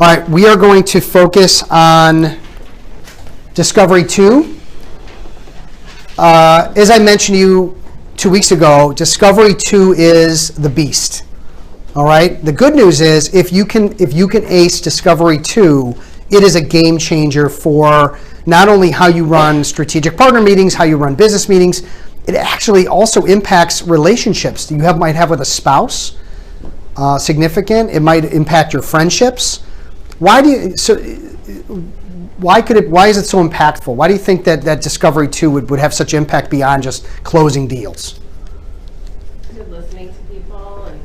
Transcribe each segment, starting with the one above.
All right, we are going to focus on Discovery 2. As I mentioned to you 2 weeks ago, Discovery 2 is the beast. All right. The good news is if you can ace Discovery 2, it is a game changer for not only how you run strategic partner meetings, how you run business meetings. It actually also impacts relationships might have with a spouse. Significant. It might impact your friendships. Why is it so impactful? Why do you think that Discovery 2 would have such impact beyond just closing deals? Listening to people and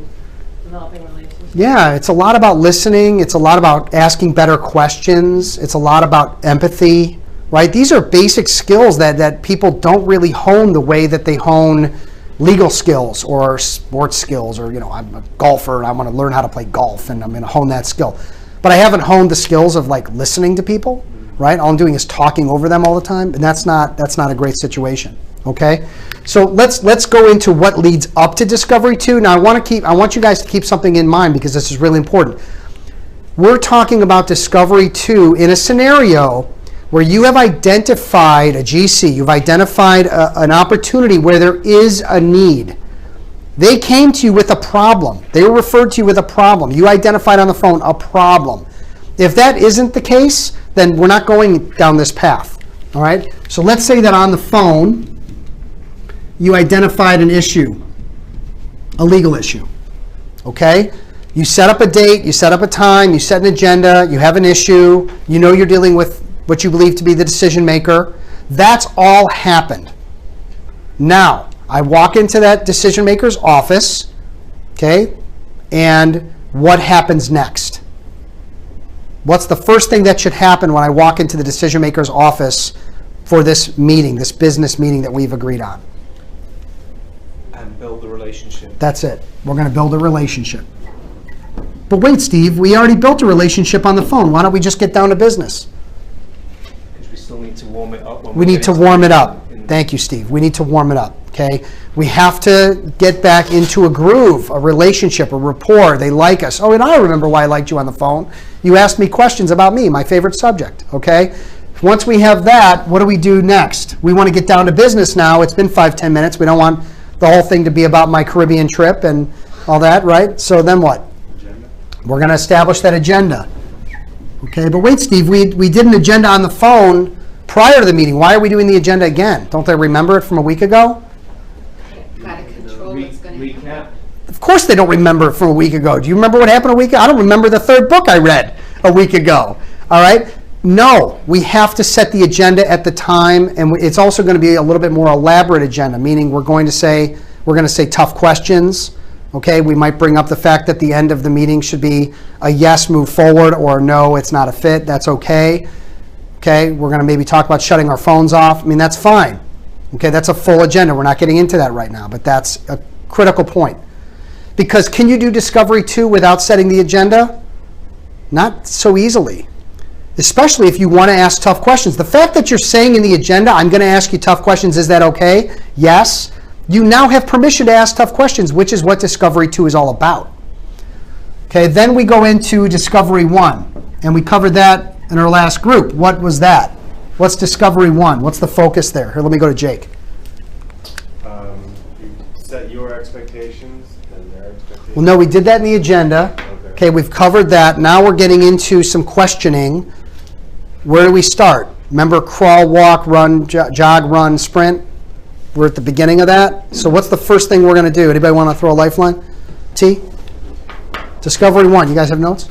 developing relationships. Yeah, it's a lot about listening. It's a lot about asking better questions. It's a lot about empathy, right? These are basic skills that people don't really hone the way that they hone legal skills or sports skills, or, I'm a golfer and I want to learn how to play golf and I'm going to hone that skill. But I haven't honed the skills of like listening to people, right? All I'm doing is talking over them all the time, and that's not a great situation. Okay? So let's go into what leads up to Discovery 2. Now I want you guys to keep something in mind because this is really important. We're talking about Discovery 2 in a scenario where you have identified a GC, you've identified an opportunity where there is a need. They came to you with a problem. They were referred to you with a problem. You identified on the phone a problem. If that isn't the case, then we're not going down this path. All right? So let's say that on the phone, you identified an issue, a legal issue. Okay? You set up a date, you set up a time, you set an agenda, you have an issue, you know you're dealing with what you believe to be the decision maker. That's all happened. Now, I walk into that decision maker's office, okay, and what happens next? What's the first thing that should happen when I walk into the decision maker's office for this meeting, this business meeting that we've agreed on? And build the relationship. That's it. We're going to build a relationship. But wait, Steve, we already built a relationship on the phone. Why don't we just get down to business? Because we still need to warm it up. We need to warm it up. Thank you, Steve. We need to warm it up, okay? We have to get back into a groove, a relationship, a rapport. They like us. Oh, and I remember why I liked you on the phone. You asked me questions about me, my favorite subject, okay? Once we have that, what do we do next? We want to get down to business now. It's been 5-10 minutes. We don't want the whole thing to be about my Caribbean trip and all that, right? So then what? Agenda. We're going to establish that agenda. Okay, but wait, Steve, we did an agenda on the phone prior to the meeting. Why are we doing the agenda again? Don't they remember it from a week ago? Got to control what's going to happen. Of course they don't remember it from a week ago. Do you remember what happened a week ago? I don't remember the third book I read a week ago. All right? No, we have to set the agenda at the time, and it's also going to be a little bit more elaborate agenda, meaning we're going to say tough questions. Okay, we might bring up the fact that the end of the meeting should be a yes, move forward, or no, it's not a fit. That's okay. Okay, we're going to maybe talk about shutting our phones off. I mean, that's fine. Okay, that's a full agenda. We're not getting into that right now, but that's a critical point. Because can you do Discovery 2 without setting the agenda? Not so easily. Especially if you want to ask tough questions. The fact that you're saying in the agenda, I'm going to ask you tough questions, is that okay? Yes. You now have permission to ask tough questions, which is what Discovery 2 is all about. Okay, then we go into Discovery 1, and we covered that in our last group. What was that? What's Discovery 1? What's the focus there? Here, let me go to Jake. You set your expectations and their expectations. Well, no, we did that in the agenda. Okay, we've covered that. Now we're getting into some questioning. Where do we start? Remember crawl, walk, run, jog, run, sprint? We're at the beginning of that. So what's the first thing we're going to do? Anybody want to throw a lifeline? T? Discovery 1. You guys have notes?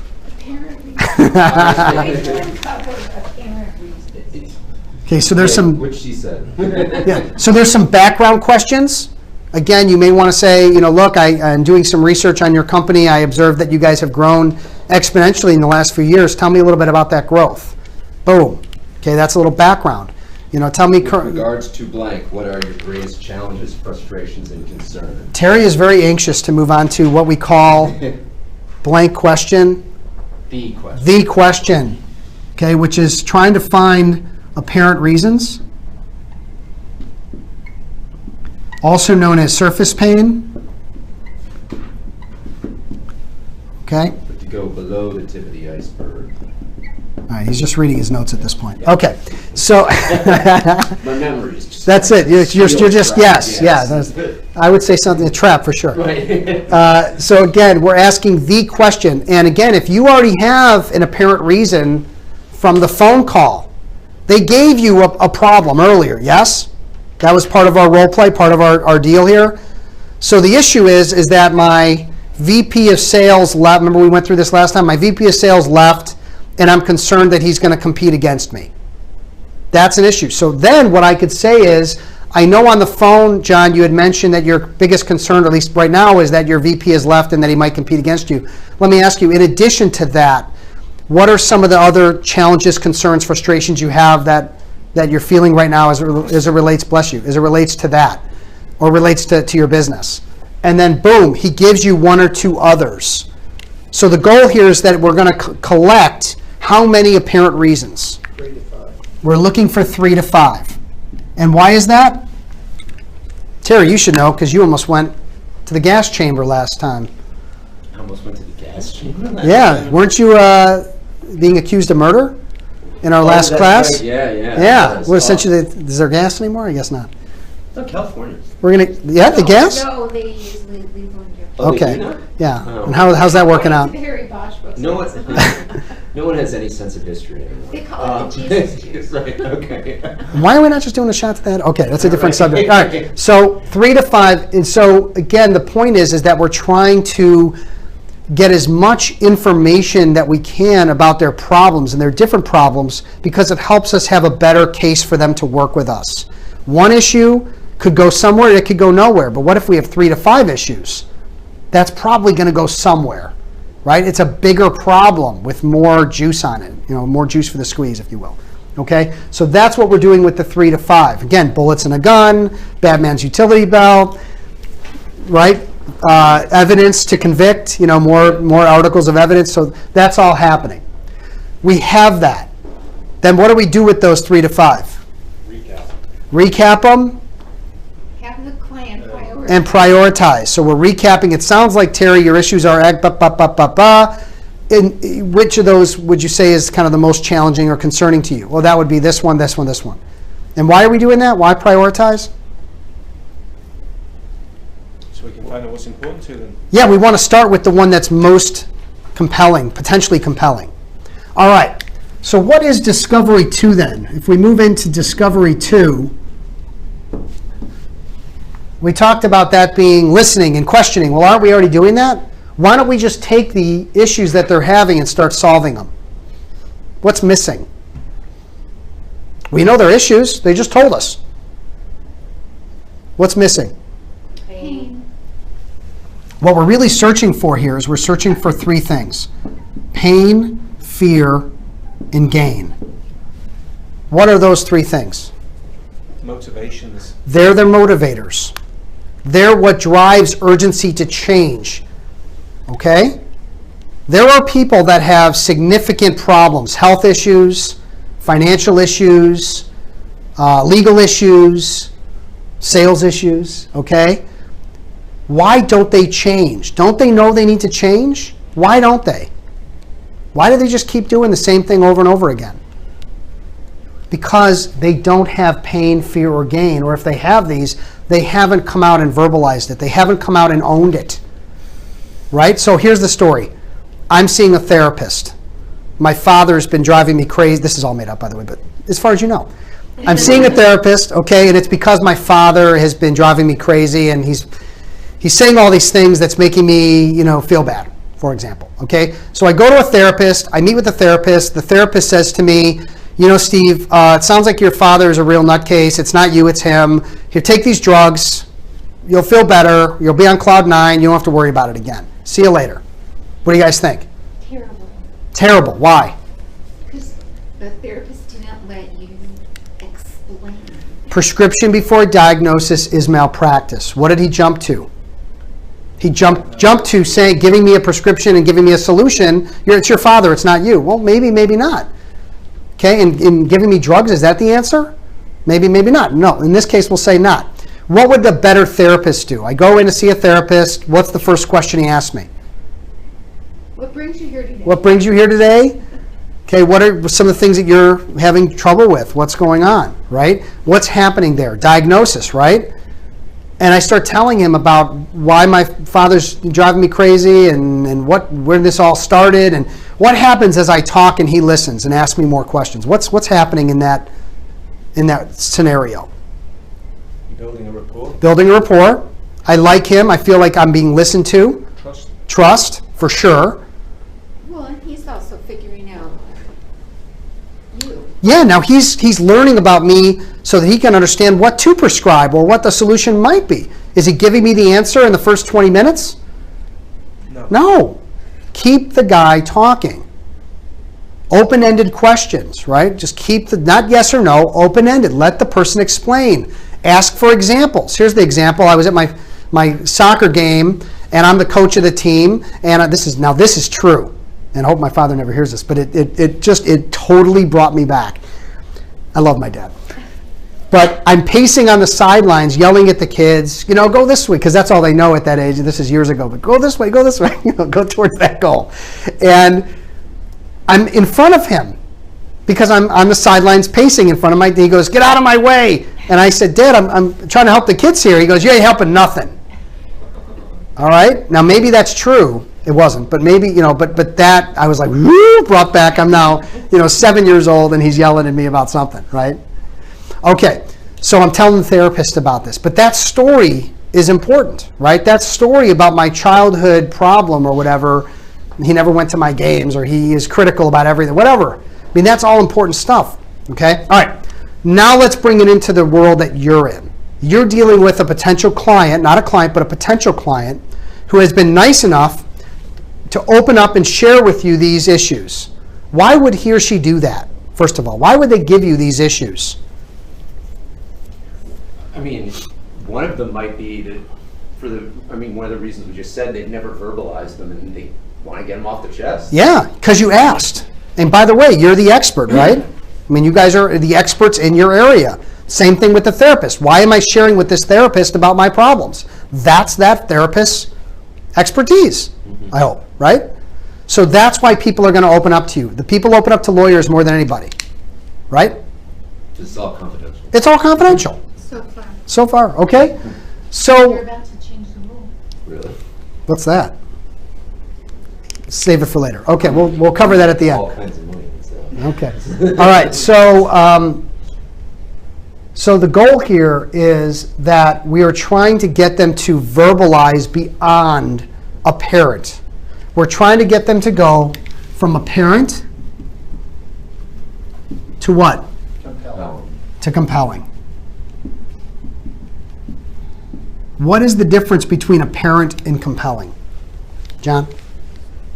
Okay, so there's some... Which she said. Yeah, so there's some background questions. Again, you may want to say, look, I'm doing some research on your company. I observed that you guys have grown exponentially in the last few years. Tell me a little bit about that growth. Boom. Okay, that's a little background. Tell me... With regards to blank, what are your greatest challenges, frustrations, and concerns? Terry is very anxious to move on to what we call blank question. The question. The question. Okay, which is trying to find apparent reasons. Also known as surface pain. Okay. Put go below the tip of the iceberg? All right, he's just reading his notes at this point. Okay, so My memory is just... that's it. You're just, Yes. I would say something, a trap for sure. Right. So again, we're asking the question. And again, if you already have an apparent reason from the phone call, they gave you a problem earlier, yes? That was part of our role play, part of our deal here. So the issue is that my VP of sales left. Remember we went through this last time? My VP of sales left, and I'm concerned that he's going to compete against me. That's an issue. So then what I could say is, I know on the phone, John, you had mentioned that your biggest concern, or at least right now, is that your VP has left and that he might compete against you. Let me ask you, in addition to that, what are some of the other challenges, concerns, frustrations you have that you're feeling right now as it relates, bless you, as it relates to that, or relates to your business? And then boom, he gives you one or two others. So the goal here is that we're going to collect how many apparent reasons? 3 to 5. We're looking for 3 to 5. And why is that? Terry, you should know because you almost went to the gas chamber last time. I almost went to the gas chamber. Yeah, weren't you being accused of murder in our last that's class? right. Yeah. Yeah. What essentially? Is there gas anymore? I guess not. No, California. We're gonna. Yeah, the gas. No, they usually leave one here. Oh, they Okay. do not? Yeah. Oh. And how's that working out? The Harry Bosch books. No one, no one has any sense of history anymore. They call it the Jesus juice. Right, okay. Why are we not just doing a shot to that? Okay, that's a different Right. subject. All right. So 3 to 5. And so again, the point is that we're trying to get as much information that we can about their problems and their different problems because it helps us have a better case for them to work with us. One issue could go somewhere, it could go nowhere. But what if we have 3 to 5 issues? That's probably going to go somewhere, right? It's a bigger problem with more juice on it, more juice for the squeeze, if you will. Okay, so that's what we're doing with the 3 to 5. Again, bullets in a gun, bad man's utility belt, right? Evidence to convict, more articles of evidence. So that's all happening. We have that. Then what do we do with those 3 to 5? Recap them. Have the plan prioritize. And prioritize. So we're recapping. It sounds like, Terry, your issues are and which of those would you say is kind of the most challenging or concerning to you? Well, that would be this one, this one, this one. And why are we doing that? Why prioritize? So we can find out what's important to them. Yeah, we want to start with the one that's most compelling, potentially compelling. All right. So what is Discovery 2 then? If we move into Discovery 2, we talked about that being listening and questioning. Well, aren't we already doing that? Why don't we just take the issues that they're having and start solving them? What's missing? We know their issues. They just told us. What's missing? Pain. What we're really searching for here is we're searching for 3 things: pain, fear, and gain. What are those 3 things? Motivations. They're their motivators. They're what drives urgency to change. Okay? There are people that have significant problems, health issues, financial issues, legal issues, sales issues, okay? Why don't they change? Don't they know they need to change? Why don't they? Why do they just keep doing the same thing over and over again? Because they don't have pain, fear, or gain, or if they have these, they haven't come out and verbalized it. They haven't come out and owned it. Right? So here's the story. I'm seeing a therapist. My father's been driving me crazy. This is all made up, by the way, but as far as you know. I'm seeing a therapist, okay, and it's because my father has been driving me crazy, and he's saying all these things that's making me, feel bad, for example, okay? So I go to a therapist. I meet with the therapist. The therapist says to me, Steve, it sounds like your father is a real nutcase. It's not you, it's him. Here, take these drugs. You'll feel better. You'll be on cloud 9. You don't have to worry about it again. See you later. What do you guys think? Terrible. Terrible. Why? Because the therapist didn't let you explain. Prescription before diagnosis is malpractice. What did he jump to? He jumped to saying, giving me a prescription and giving me a solution. It's your father, it's not you. Well, maybe not. Okay, and giving me drugs, is that the answer? Maybe not. No, in this case, we'll say not. What would the better therapist do? I go in to see a therapist. What's the first question he asks me? What brings you here today? What brings you here today? Okay, what are some of the things that you're having trouble with? What's going on, right? What's happening there? Diagnosis, right? And I start telling him about why my father's driving me crazy and where this all started and what happens as I talk and he listens and asks me more questions. What's happening in that scenario? Building a rapport. Building a rapport. I like him. I feel like I'm being listened to. Trust. Trust, for sure. Well, and he's also figuring out you. Yeah, now he's learning about me so that he can understand what to prescribe or what the solution might be. Is he giving me the answer in the first 20 minutes? No. No. Keep the guy talking. Open-ended questions, right? Just keep not yes or no, open-ended. Let the person explain. Ask for examples. Here's the example. I was at my soccer game, and I'm the coach of the team, and this is true. And I hope my father never hears this, but it totally brought me back. I love my dad. But I'm pacing on the sidelines, yelling at the kids, go this way, because that's all they know at that age. This is years ago, but go this way, go towards that goal. And I'm in front of him because I'm on the sidelines pacing in front of he goes, get out of my way. And I said, Dad, I'm trying to help the kids here. He goes, you ain't helping nothing. All right? Now, maybe that's true. It wasn't, but maybe, but that, I was like, whoo, brought back. I'm now, 7 years old and he's yelling at me about something, right? Okay, so I'm telling the therapist about this, but that story is important, right? That story about my childhood problem or whatever, he never went to my games or he is critical about everything, whatever. I mean, that's all important stuff, okay? All right, now let's bring it into the world that you're in. You're dealing with a potential client, not a client, but a potential client who has been nice enough to open up and share with you these issues. Why would he or she do that, first of all? Why would they give you these issues? I mean, one of them might be that one of the reasons we just said they've never verbalized them and they want to get them off the chest. Yeah, because you asked. And by the way, you're the expert, right? I mean, you guys are the experts in your area. Same thing with the therapist. Why am I sharing with this therapist about my problems? That's that therapist's expertise, I hope, right? So that's why people are going to open up to you. The people open up to lawyers more than anybody, right? It's all confidential. It's all confidential. So far, okay? You're So, about to change the rule. Really? what's that? Save it for later. Okay, we'll cover that at the All end. kinds of money. So. Okay. All right. So the goal here is that we are trying to get them to verbalize beyond a parent. We're trying to get them to go from a parent to what? Compelling. To compelling. What is the difference between a parent and compelling? John,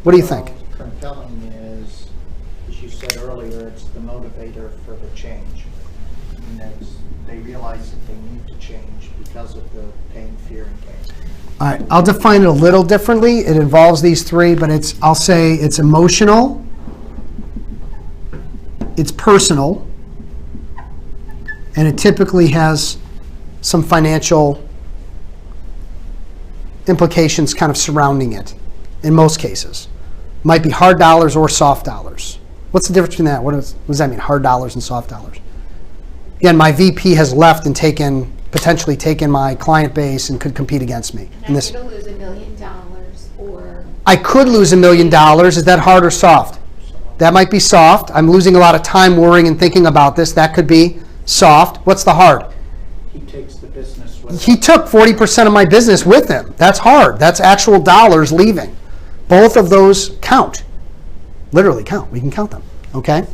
what do you think? Compelling is, as you said earlier, it's the motivator for the change. And that's, they realize that they need to change because of the pain, fear, and gain. All right, I'll define it a little differently. It involves these three, but I'll say it's emotional, it's personal, and it typically has some financial implications kind of surrounding it in most cases. Might be hard dollars or soft dollars. What's the difference between that? What does that mean, hard dollars and soft dollars? Again, my VP has left and potentially taken my client base and could compete against me. And I'm going to lose $1 million or... I could lose $1 million. Is that hard or soft? That might be soft. I'm losing a lot of time worrying and thinking about this. That could be soft. What's the hard? He takes the business with He took 40% of my business with him. That's hard. That's actual dollars leaving. Both of those count. Literally count. We can count them. Okay?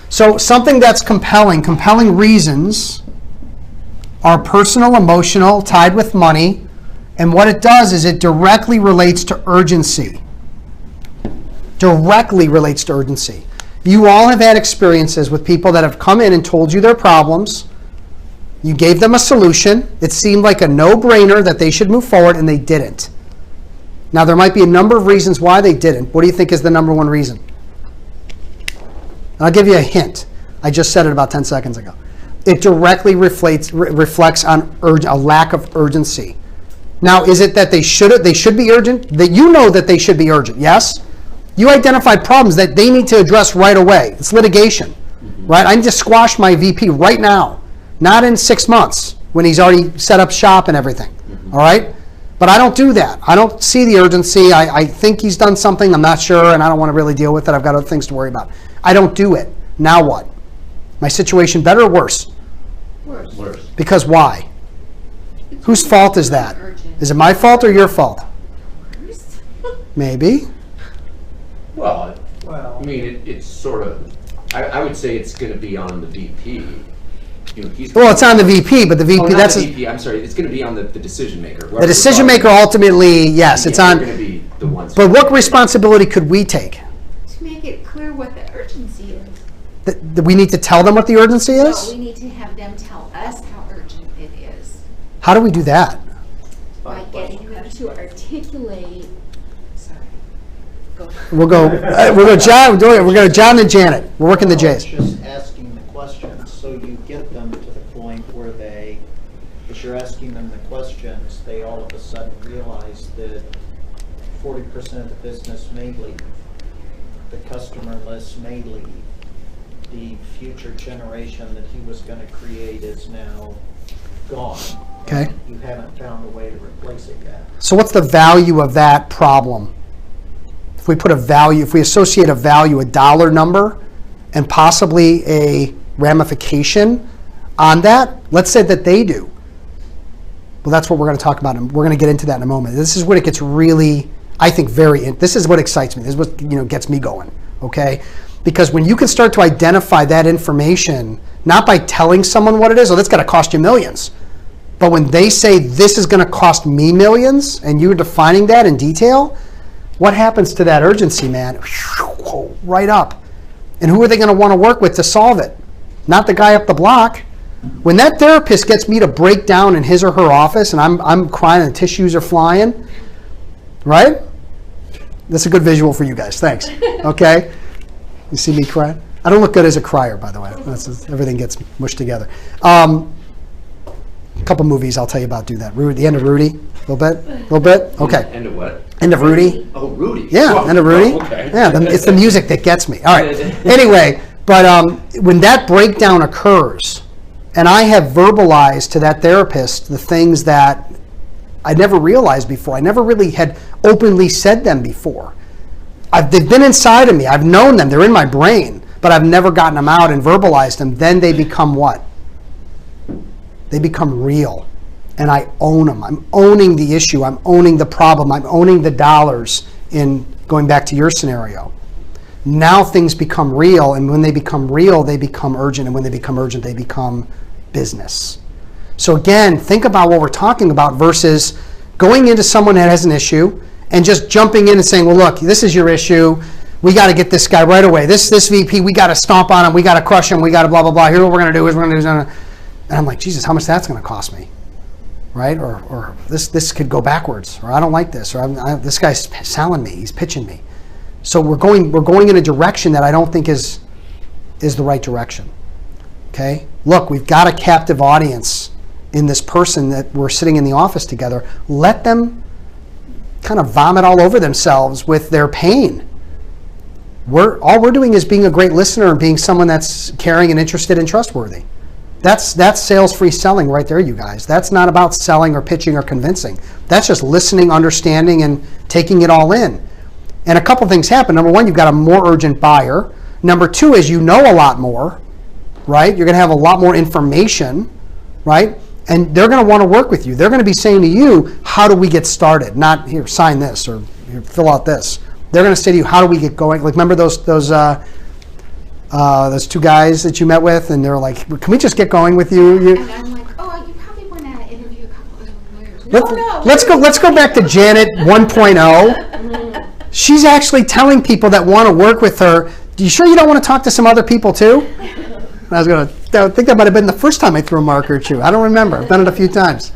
So something that's compelling reasons are personal, emotional, tied with money, and what it does is it directly relates to urgency. Directly relates to urgency. You all have had experiences with people that have come in and told you their problems. You gave them a solution. It seemed like a no-brainer that they should move forward, and they didn't. Now, there might be a number of reasons why they didn't. What do you think is the number one reason? I'll give you a hint. I just said it about 10 seconds ago. It directly reflects on a lack of urgency. Now, is it that they should be urgent? That you know that they should be urgent, yes? You identified problems that they need to address right away. It's litigation, right? I need to squash my VP right now, not in 6 months when he's already set up shop and everything, all right? But I don't do that. I don't see the urgency. I think he's done something. I'm not sure, and I don't want to really deal with it. I've got other things to worry about. I don't do it. Now what? My situation better or worse? Worse. Because why? Whose fault is that? Is it my fault or your fault? Maybe. Well, Well, I mean, it's sort of, I would say it's going to be on the VP. You know, Well, it's on the VP, but the VP, Oh, not that's the VP, I'm sorry, it's going to be on the decision maker. the decision maker ultimately, yes, it's on. They're going to be the ones. But what responsibility could we take? To make it clear what the urgency is. That we need to tell them what the urgency No, is? we need to have them tell us how urgent it is How do we do that? by getting them to articulate. Sorry. Go. We'll go John, we'll go John and Janet. We're working the J's. Just asking the questions, so you get them to the point where they, as you're asking them the questions, they all of a sudden realize that 40% of the business may leave, the customer list may leave, the future generation that he was going to create is now gone. Okay. You haven't found a way to replace it yet. So what's the value of that problem? If we put a value, if we associate a value, a dollar number, and possibly a ramification on that, let's say that they do. Well, that's what we're going to talk about, and we're going to get into that in a moment. This is when it gets really, I think, this is what excites me. This is what gets me going, okay? Because when you can start to identify that information, not by telling someone what it is, oh, that's going to cost you millions. But when they say this is going to cost me millions, and you're defining that in detail, what happens to that urgency, man? Right up. And who are they going to want to work with to solve it? Not the guy up the block. When that therapist gets me to break down in his or her office, and I'm crying and tissues are flying, right? That's a good visual for you guys. Thanks. Okay? You see me crying? I don't look good as a crier, by the way. Everything gets mushed together. A couple movies I'll tell you about do that. The end of Rudy, a little bit. Okay. End of what? End of Rudy. Oh, Rudy. Yeah, Oh, end of Rudy. oh, okay. Yeah, it's the music that gets me. All right. Anyway, but when that breakdown occurs, and I have verbalized to that therapist the things that I never realized before, I never really had openly said them before. They've been inside of me. I've known them. They're in my brain, but I've never gotten them out and verbalized them. Then they become what? They become real, and I own them. I'm owning the issue. I'm owning the problem. I'm owning the dollars in going back to your scenario. Now things become real, and when they become real, they become urgent, and when they become urgent, they become business. So again, think about what we're talking about versus going into someone that has an issue and just jumping in and saying, well, look, this is your issue. We got to get this guy right away. This VP, we got to stomp on him. We got to crush him. We got to blah, blah, blah. Here's what we're going to do. And I'm like, Jesus, how much that's going to cost me, right? Or this could go backwards, or I don't like this, or this guy's selling me. He's pitching me. So we're going in a direction that I don't think is the right direction. Okay? Look, we've got a captive audience in this person that we're sitting in the office together. Let them kind of vomit all over themselves with their pain. All we're doing is being a great listener and being someone that's caring and interested and trustworthy. That's sales-free selling right there, you guys. That's not about selling or pitching or convincing. That's just listening, understanding, and taking it all in. And a couple things happen. Number one, you've got a more urgent buyer. Number two is you know a lot more, right? You're going to have a lot more information, right? And they're going to want to work with you. They're going to be saying to you, how do we get started? Not, here, sign this, or here, fill out this. They're going to say to you, how do we get going? Like, remember those two guys that you met with, and they were like, can we just get going with you? And I'm like, oh, you probably want to interview a couple of lawyers. Let's go back to Janet 1.0. She's actually telling people that want to work with her, you sure you don't want to talk to some other people too? And I think that might have been the first time I threw a marker at you. I don't remember. I've done it a few times.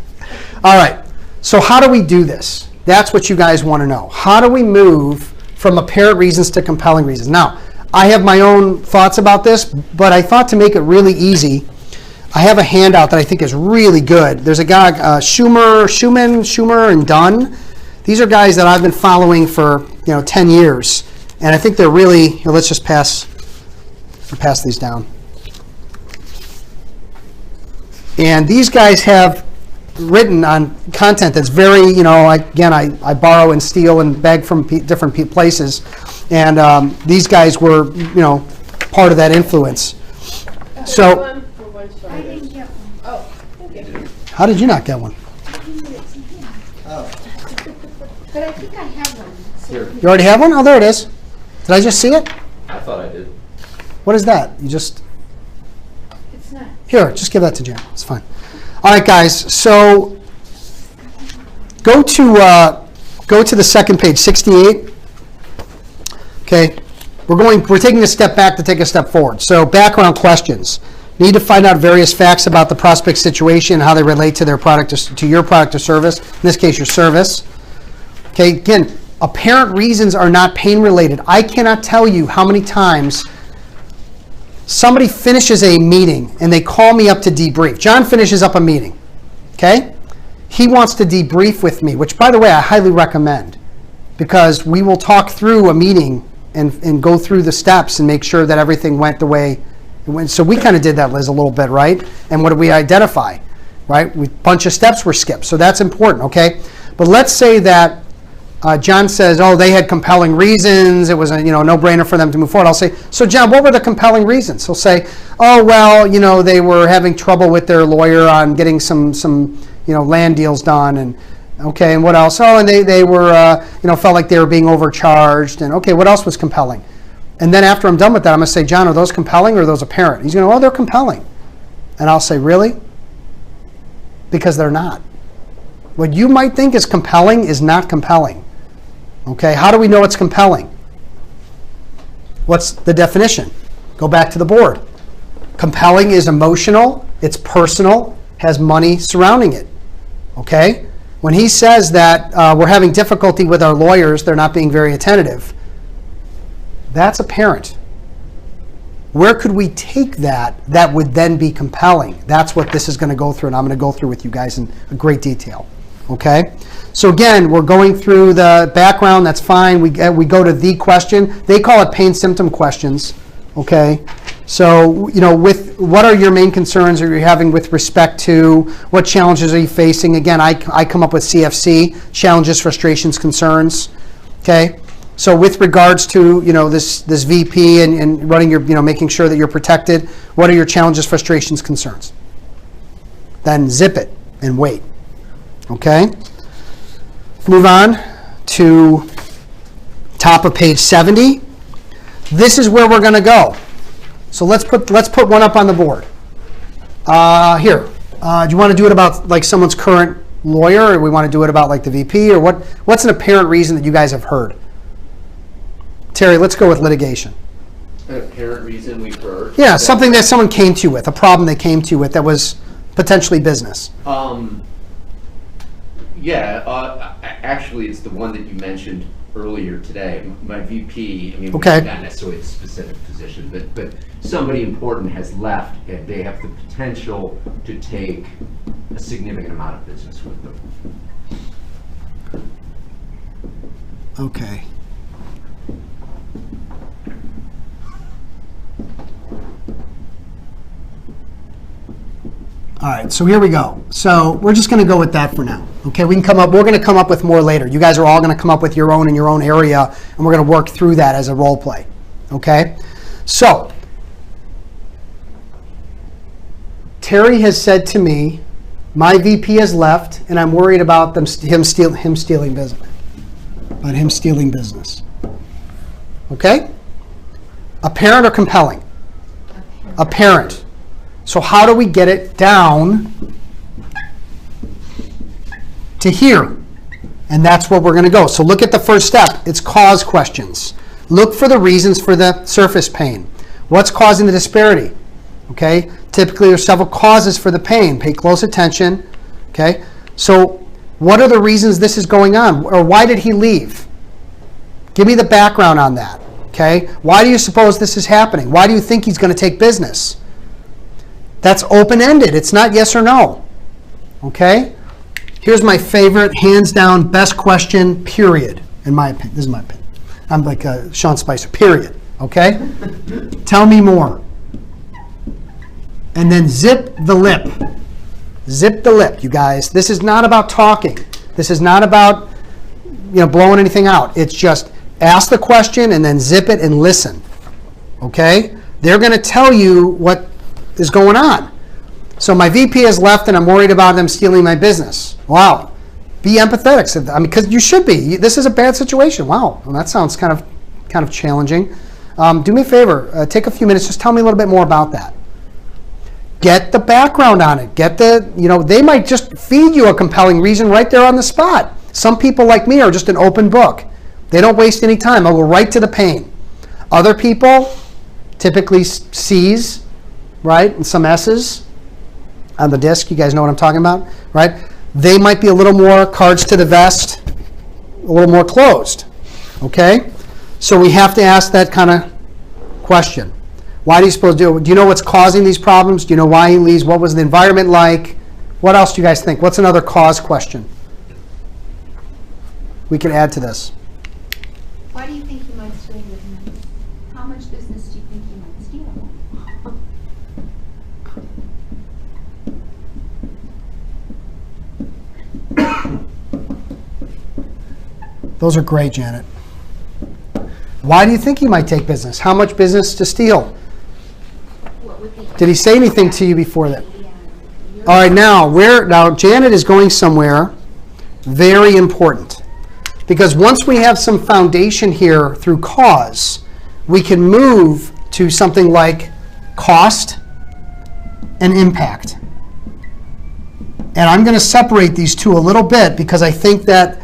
All right. So how do we do this? That's what you guys want to know. How do we move from apparent reasons to compelling reasons? Now, I have my own thoughts about this, but I thought to make it really easy, I have a handout that I think is really good. There's a guy, Schumer and Dunn. These are guys that I've been following for 10 years, and I think they're really. Here, let's just pass these down. And these guys have written on content that's very, I borrow and steal and beg from different places, and these guys were, part of that influence. So, I didn't get one. Oh, thank you. how did you not get one? I didn't get it to him. Oh, But I think I have one. So Here. You already have one? Oh, there it is. Did I just see it? I thought I did. What is that? You just it's not. here. Just give that to Jan. It's fine. All right, guys. So go to the second page, 68. Okay, we're taking a step back to take a step forward. So background questions. Need to find out various facts about the prospect situation, how they relate to their product, to your product or service. In this case, your service. Okay, again, apparent reasons are not pain related. I cannot tell you how many times somebody finishes a meeting and they call me up to debrief. John finishes up a meeting. Okay, he wants to debrief with me, which, by the way, I highly recommend, because we will talk through a meeting and go through the steps and make sure that everything went the way it went. So we kind of did that, Liz, a little bit, right? And what did we identify? Right? A bunch of steps were skipped. So that's important, okay? But let's say that John says, oh, they had compelling reasons. It was a no-brainer for them to move forward. I'll say, so John, what were the compelling reasons? He'll say, oh, well, they were having trouble with their lawyer on getting some land deals done, and okay, and what else? Oh, and they were, felt like they were being overcharged. And okay, what else was compelling? And then after I'm done with that, I'm going to say, John, are those compelling or are those apparent? He's going to, oh, they're compelling. And I'll say, really? Because they're not. What you might think is compelling is not compelling. Okay, how do we know it's compelling? What's the definition? Go back to the board. Compelling is emotional, it's personal, has money surrounding it. Okay? When he says that we're having difficulty with our lawyers, they're not being very attentive, that's apparent. Where could we take that would then be compelling? That's what this is going to go through, and I'm going to go through with you guys in great detail. Okay? So again, we're going through the background, that's fine. We go to the question. They call it pain symptom questions. Okay? So, with what are your main concerns are you having with respect to what challenges are you facing? Again, I come up with CFC, challenges, frustrations, concerns. Okay? So with regards to, this VP and running your, making sure that you're protected, what are your challenges, frustrations, concerns? Then zip it and wait. Okay? Move on to top of page 70. This is where we're going to go. So let's put one up on the board. Here. Do you want to do it about like someone's current lawyer, or we want to do it about like the VP, or what's an apparent reason that you guys have heard? Terry, let's go with litigation. An apparent reason we've heard. Yeah, something that someone came to you with, a problem they came to you with that was potentially business. Actually, it's the one that you mentioned earlier today. My VP, Okay. not necessarily a specific position, but somebody important has left, and they have the potential to take a significant amount of business with them. Okay. All right, so here we go. So we're just going to go with that for now. Okay, we're going to come up with more later. You guys are all going to come up with your own in your own area, and we're going to work through that as a role play. Okay? So Terry has said to me, my VP has left, and I'm worried about him stealing business. About him stealing business. Okay? Apparent or compelling? Apparent. So how do we get it down to here? And that's where we're going to go. So look at the first step. It's cause questions. Look for the reasons for the surface pain. What's causing the disparity? Okay? Typically, there's several causes for the pain. Pay close attention. Okay? So what are the reasons this is going on? Or why did he leave? Give me the background on that. Okay? Why do you suppose this is happening? Why do you think he's going to take business? That's open-ended. It's not yes or no. Okay? Here's my favorite, hands down, best question, period. In my opinion. This is my opinion. I'm like Sean Spicer, period. Okay? Tell me more. And then zip the lip. Zip the lip, you guys. This is not about talking. This is not about blowing anything out. It's just ask the question and then zip it and listen. Okay? They're going to tell you what is going on. So my VP has left and I'm worried about them stealing my business. Wow. Be empathetic. I mean, because you should be. This is a bad situation. Wow. Well, that sounds kind of challenging. Do me a favor. Take a few minutes. Just tell me a little bit more about that. Get the background on it. Get they might just feed you a compelling reason right there on the spot. Some people like me are just an open book. They don't waste any time. I'll go right to the pain. Other people, typically C's, right, and some S's on the disc. You guys know what I'm talking about, right? They might be a little more cards to the vest, a little more closed, okay? So we have to ask that kind of question. Why do you suppose do you know what's causing these problems? Do you know why he leaves? What was the environment like? What else do you guys think? What's another cause question we can add to this? Why do you think you might stay with him? How much business do you think you might steal? Those are great, Janet. Why do you think he might take business? How much business to steal? Did he say anything to you before that? All right, now Janet is going somewhere very important. Because once we have some foundation here through cause, we can move to something like cost and impact. And I'm going to separate these two a little bit because I think that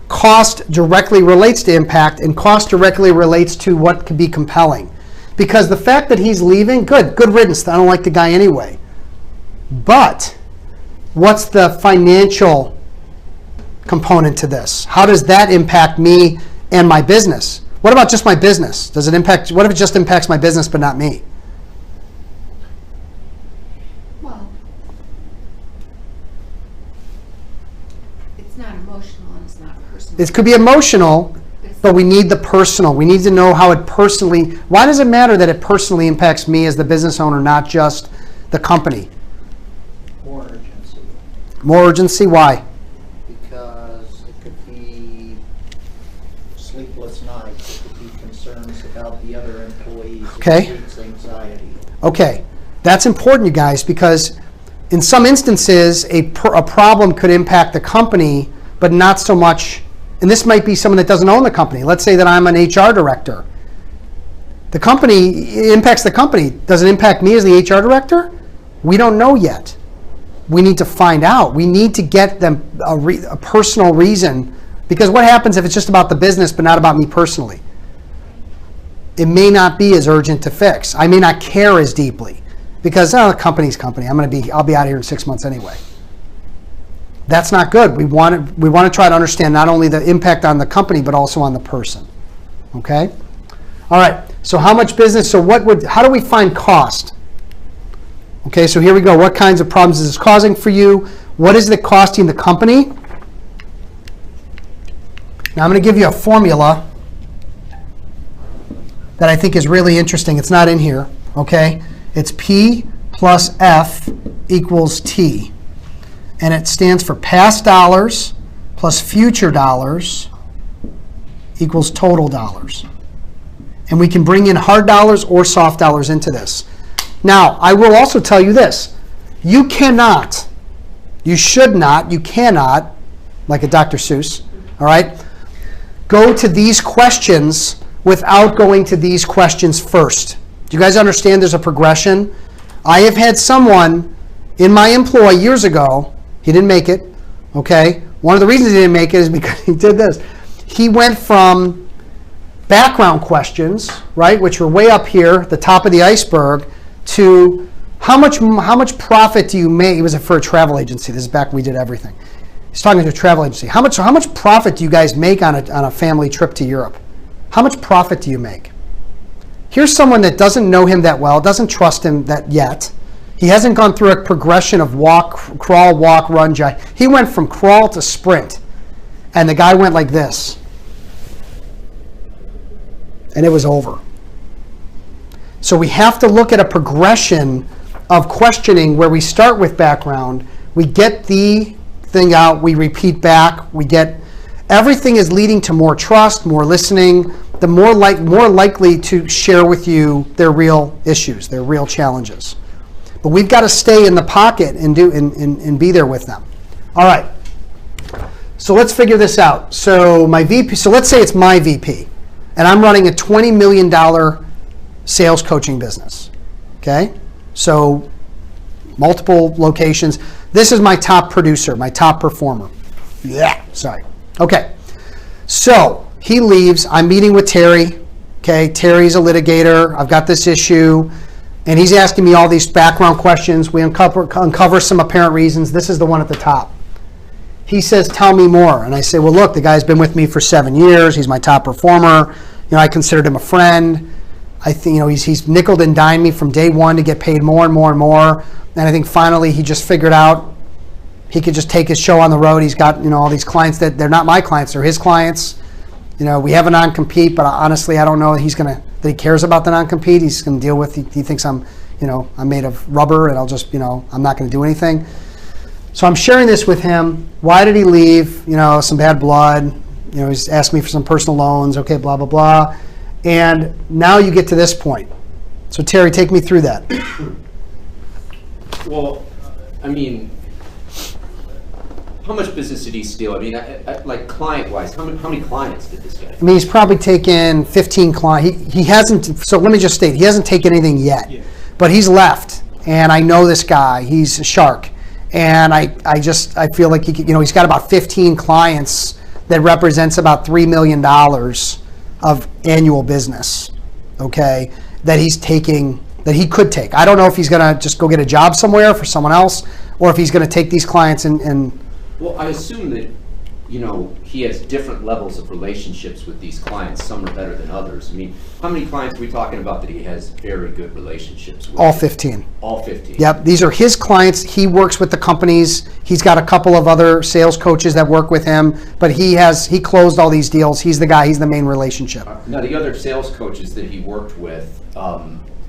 cost directly relates to impact and cost directly relates to what could be compelling. Because the fact that he's leaving, good riddance. I don't like the guy anyway. But what's the financial component to this? How does that impact me and my business? What about just my business? Does it impact? What if it just impacts my business but not me? Well, it's not emotional and it's not personal. It could be emotional, but we need the personal. We need to know how it personally, why does it matter that it personally impacts me as the business owner, not just the company? More urgency. More urgency, why? Because it could be sleepless nights, it could be concerns about the other employees, Okay. it creates anxiety. Okay, that's important, you guys, because in some instances, a problem could impact the company, but not so much. And this might be someone that doesn't own the company. Let's say that I'm an HR director. The company, it impacts the company. Does it impact me as the HR director? We don't know yet. We need to find out. We need to get them a personal reason. Because what happens if it's just about the business but not about me personally? It may not be as urgent to fix. I may not care as deeply. Because the company's company. I'll be out of here in 6 months anyway. That's not good. We want to try to understand not only the impact on the company, but also on the person. Okay? All right. So how much business? So how do we find cost? Okay, so here we go. What kinds of problems is this causing for you? What is it costing the company? Now I'm going to give you a formula that I think is really interesting. It's not in here. Okay? It's P plus F equals T. And it stands for past dollars plus future dollars equals total dollars. And we can bring in hard dollars or soft dollars into this. Now, I will also tell you this. You cannot, you should not, you cannot, like a Dr. Seuss, all right, go to these questions without going to these questions first. Do you guys understand there's a progression? I have had someone in my employ years ago. He didn't make it, okay? One of the reasons he didn't make it is because he did this. He went from background questions, right, which were way up here, the top of the iceberg, to how much profit do you make? It was for a travel agency. This is back when we did everything. He's talking to a travel agency. How much profit do you guys make on a family trip to Europe? How much profit do you make? Here's someone that doesn't know him that well, doesn't trust him that yet. He hasn't gone through a progression of walk, crawl, walk, run, jog. He went from crawl to sprint. And the guy went like this. And it was over. So we have to look at a progression of questioning where we start with background, we get the thing out, we repeat back, we get everything is leading to more trust, more listening, the more likely to share with you their real issues, their real challenges. But we've got to stay in the pocket and be there with them. All right. So let's figure this out. So my VP, so let's say it's my VP, and I'm running a $20 million sales coaching business. Okay? So multiple locations. This is my top producer, my top performer. Yeah, sorry. Okay. So he leaves. I'm meeting with Terry. Okay, Terry's a litigator. I've got this issue. And he's asking me all these background questions. We uncover some apparent reasons. This is the one at the top. He says, tell me more. And I say, well, look, the guy's been with me for 7 years. He's my top performer. You know, I considered him a friend. I think, you know, he's nickeled and dined me from day one to get paid more and more and more. And I think finally he just figured out he could just take his show on the road. He's got, you know, all these clients that they're not my clients, they're his clients. You know, we have a non-compete, but honestly, I don't know that he cares about the non-compete. He's going to deal with, he thinks I'm made of rubber and I'll just, I'm not going to do anything. So I'm sharing this with him. Why did he leave? You know, some bad blood. You know, he's asked me for some personal loans. Okay, blah, blah, blah. And now you get to this point. So Terry, take me through that. Well, I mean, how much business did he steal? I mean, like client-wise, how many clients did this guy? I mean, he's probably taken 15 clients. He hasn't, so let me just state, he hasn't taken anything yet. Yeah. But he's left, and I know this guy. He's a shark. And I feel like he's got about 15 clients that represents about $3 million of annual business, okay, that he's taking, that he could take. I don't know if he's going to just go get a job somewhere for someone else, or if he's going to take these clients and Well, I assume that, he has different levels of relationships with these clients. Some are better than others. I mean, how many clients are we talking about that he has very good relationships with? All 15. All 15. Yep, these are his clients. He works with the companies. He's got a couple of other sales coaches that work with him, but he closed all these deals. He's the guy. He's the main relationship. Now, the other sales coaches that he worked with,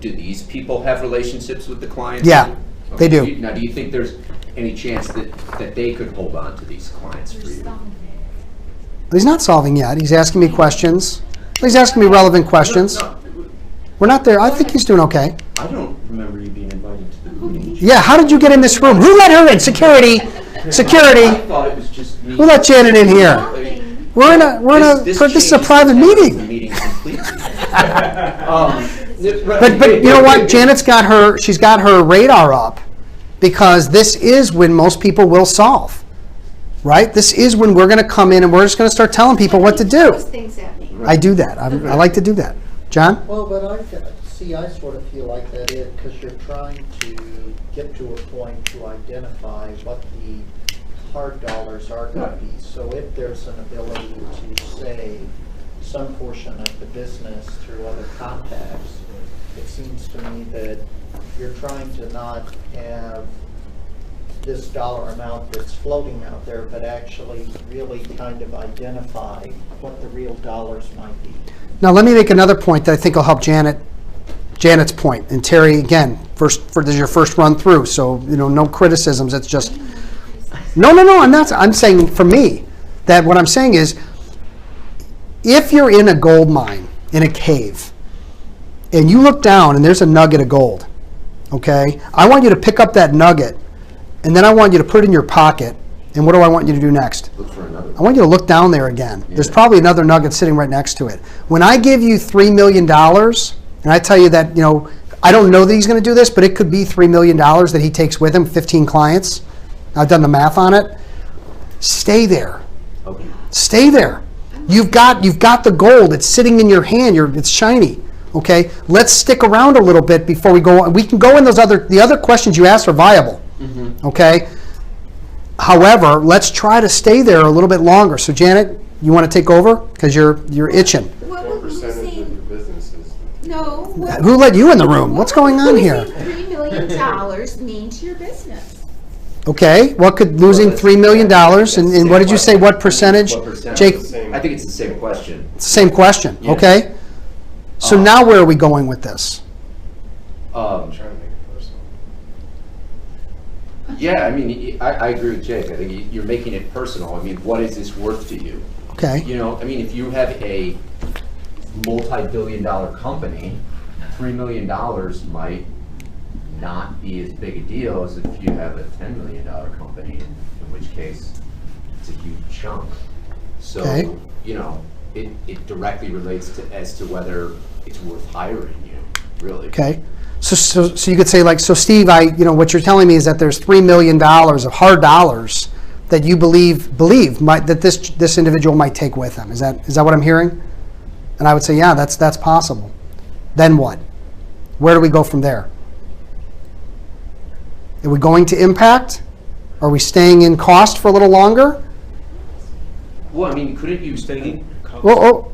do these people have relationships with the clients? Yeah, they do. Now, do you think there's any chance that they could hold on to these clients for you? He's not solving yet. He's asking me questions. He's asking me relevant questions. No. We're not there. I think he's doing okay. I don't remember you being invited to the meeting. Yeah, how did you get in this room? Who let her in? Security. Security. I thought it was just me. Who let Janet in here? This is a private meeting. The meeting completely. But you know what? Janet's got her radar up, because this is when most people will solve. Right? This is when we're going to come in and we're just going to start telling people what to do. Things at me. I do that. I like to do that. John? Well, but I sort of feel like that is because you're trying to get to a point to identify what the hard dollars are going to be. So if there's an ability to save some portion of the business through other contacts, it seems to me that you're trying to not have this dollar amount that's floating out there, but actually really kind of identify what the real dollars might be. Now let me make another point that I think will help Janet's point. And Terry, again, this is your first run through, so no criticisms. It's just no. I'm not. I'm saying for me that what I'm saying is, if you're in a gold mine in a cave, and you look down and there's a nugget of gold, okay, I want you to pick up that nugget. And then I want you to put it in your pocket. And what do I want you to do next? Look for another one. I want you to look down there again. Yeah. There's probably another nugget sitting right next to it. When I give you $3 million, and I tell you that, I don't know that he's going to do this, but it could be $3 million that he takes with him, 15 clients. I've done the math on it. Stay there. Okay. Stay there. You've got the gold. It's sitting in your hand. It's shiny. Okay? Let's stick around a little bit before we go on. We can go in the other questions you asked are viable. Mm-hmm. Okay. However, let's try to stay there a little bit longer. So, Janet, you want to take over because you're itching. What percentage of your business is? No. Who let you in the room? What's going on here? $3 million million mean to your business? Okay, what could losing $3 million, and what did you say, what percentage? What percentage? Jake, I think it's the same question. it's the same question, Yeah. okay? So now where are we going with this? I'm trying to make it personal. Yeah, I mean, I agree with Jake. I think you're making it personal. I mean, what is this worth to you? Okay, You know, I mean, if you have a multi-billion-dollar company, $3 million might not be as big a deal as if you have a $10 million company, in which case it's a huge chunk. So, Okay. you know, it directly relates to as to whether it's worth hiring you, really. okay. So you could say like, so Steve, what you're telling me is that there's $3 million of hard dollars that you believe that this individual might take with them. Is that what I'm hearing? And I would say, yeah, that's possible. Then what? Where do we go from there? Are we going to impact? Are we staying in cost for a little longer? Well, I mean, couldn't you Staying in cost. Oh,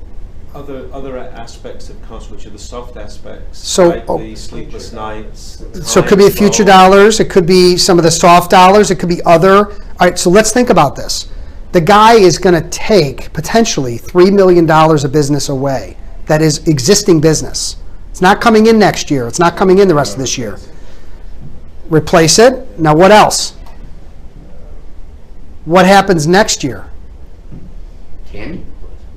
Other aspects of cost, which are the soft aspects, So- like oh. the sleepless nights. so it could be time future involved. dollars. It could be some of the soft dollars. It could be other. All right, so let's think about this. The guy is going to take potentially $3 million of business away. That is existing business. It's not coming in next year. It's not coming in the rest of this year. Replace it. Now what else? What happens next year? Can you?